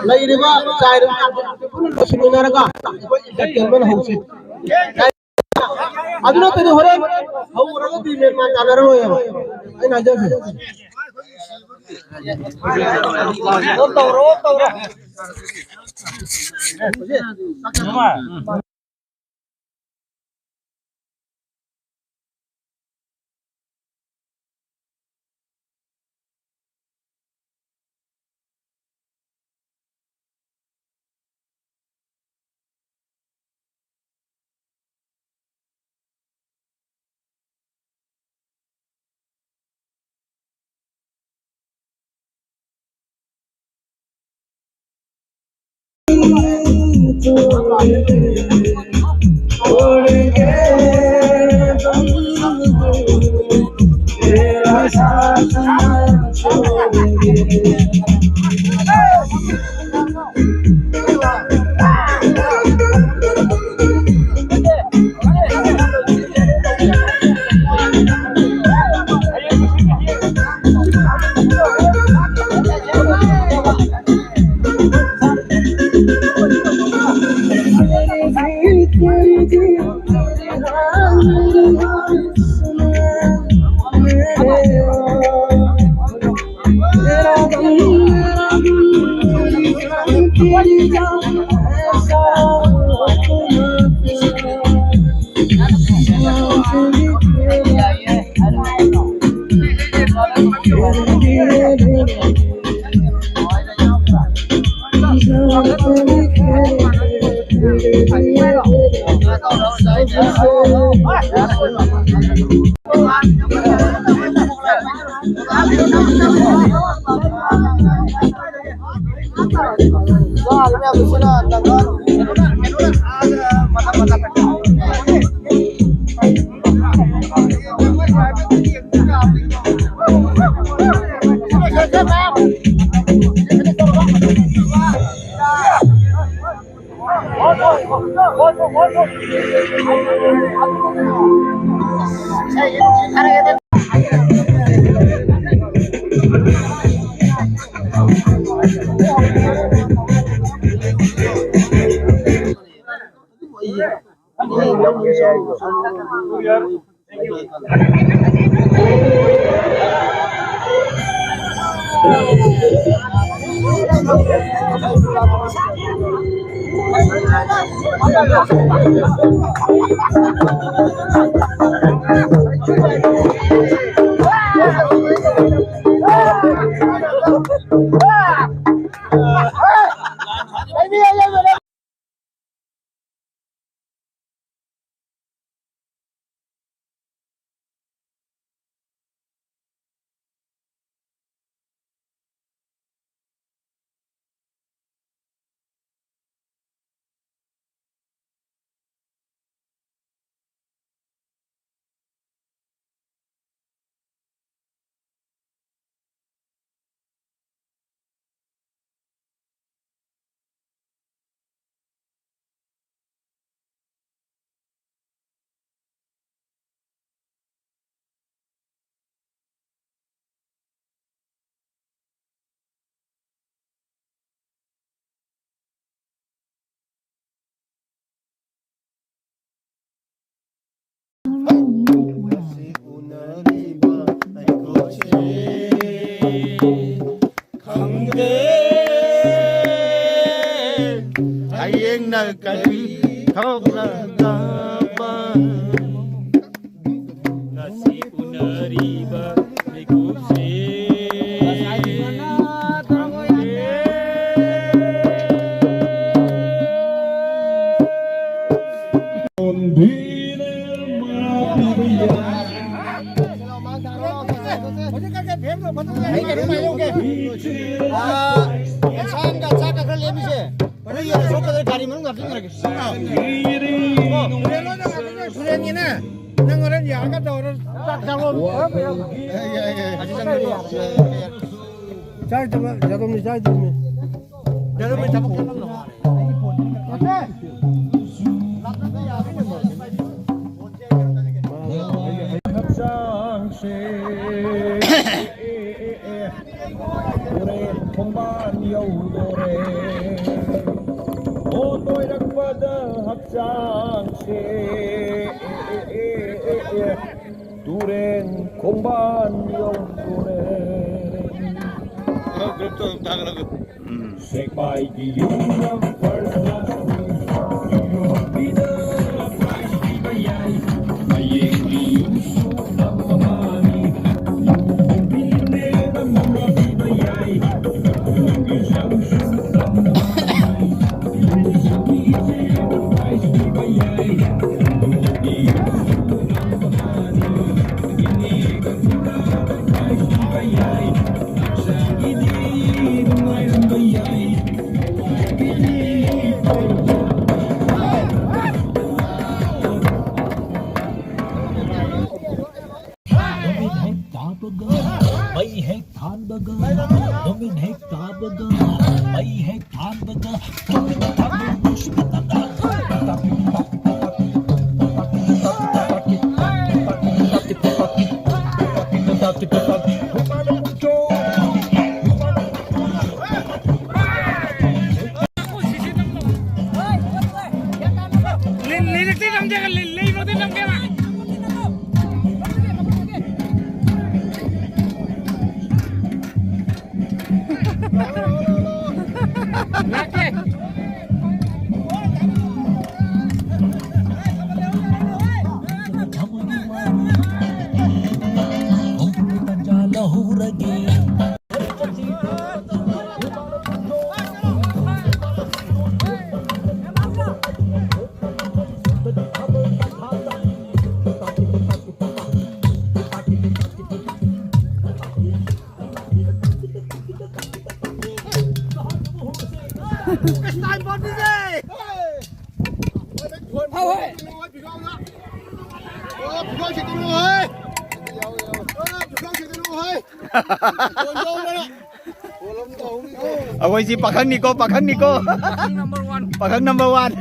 ꯂꯩꯔꯤꯕ ꯆꯥꯏꯔꯤꯕ ꯄꯨꯝꯅꯃꯛ ꯁꯤꯟꯃꯤꯟꯅꯔꯒ ꯑꯩꯈꯣꯏ ꯏꯟꯇꯔꯇꯦꯟꯃꯦꯟ ꯍꯧꯁꯤ ꯑꯗꯨ ꯅꯠꯇꯗꯤ ꯍꯣꯔꯦꯟ ꯍꯧꯔꯒꯗꯤ ꯃꯦꯟꯃꯥꯟ ꯇꯥꯟꯅꯔꯣꯏꯕ ꯑꯩꯅ ꯍꯥꯏꯖꯔꯤꯁꯦ tawro เอาไว้สิปากข้างนี้ก็ปากข้างนี้ก็ปากข้าง number one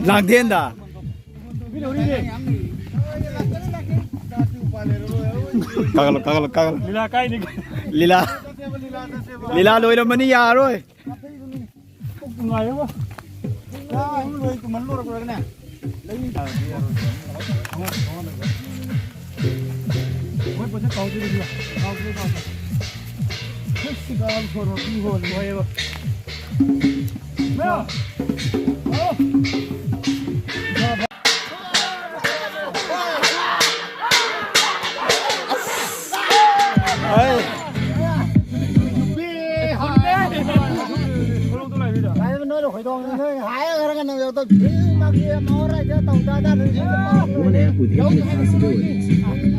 หลังเทียนด่าลีลาใกล้นี่ลีลาเลยแล้วมันนี่ยาด้วยไงวะเลยมันรู้อะไรเนี่ยไม่ปวดจะเกาจริงๆเกาสิกาลโคโรที่หัวเลยวะไม่เอาOne app with 80 possibilities.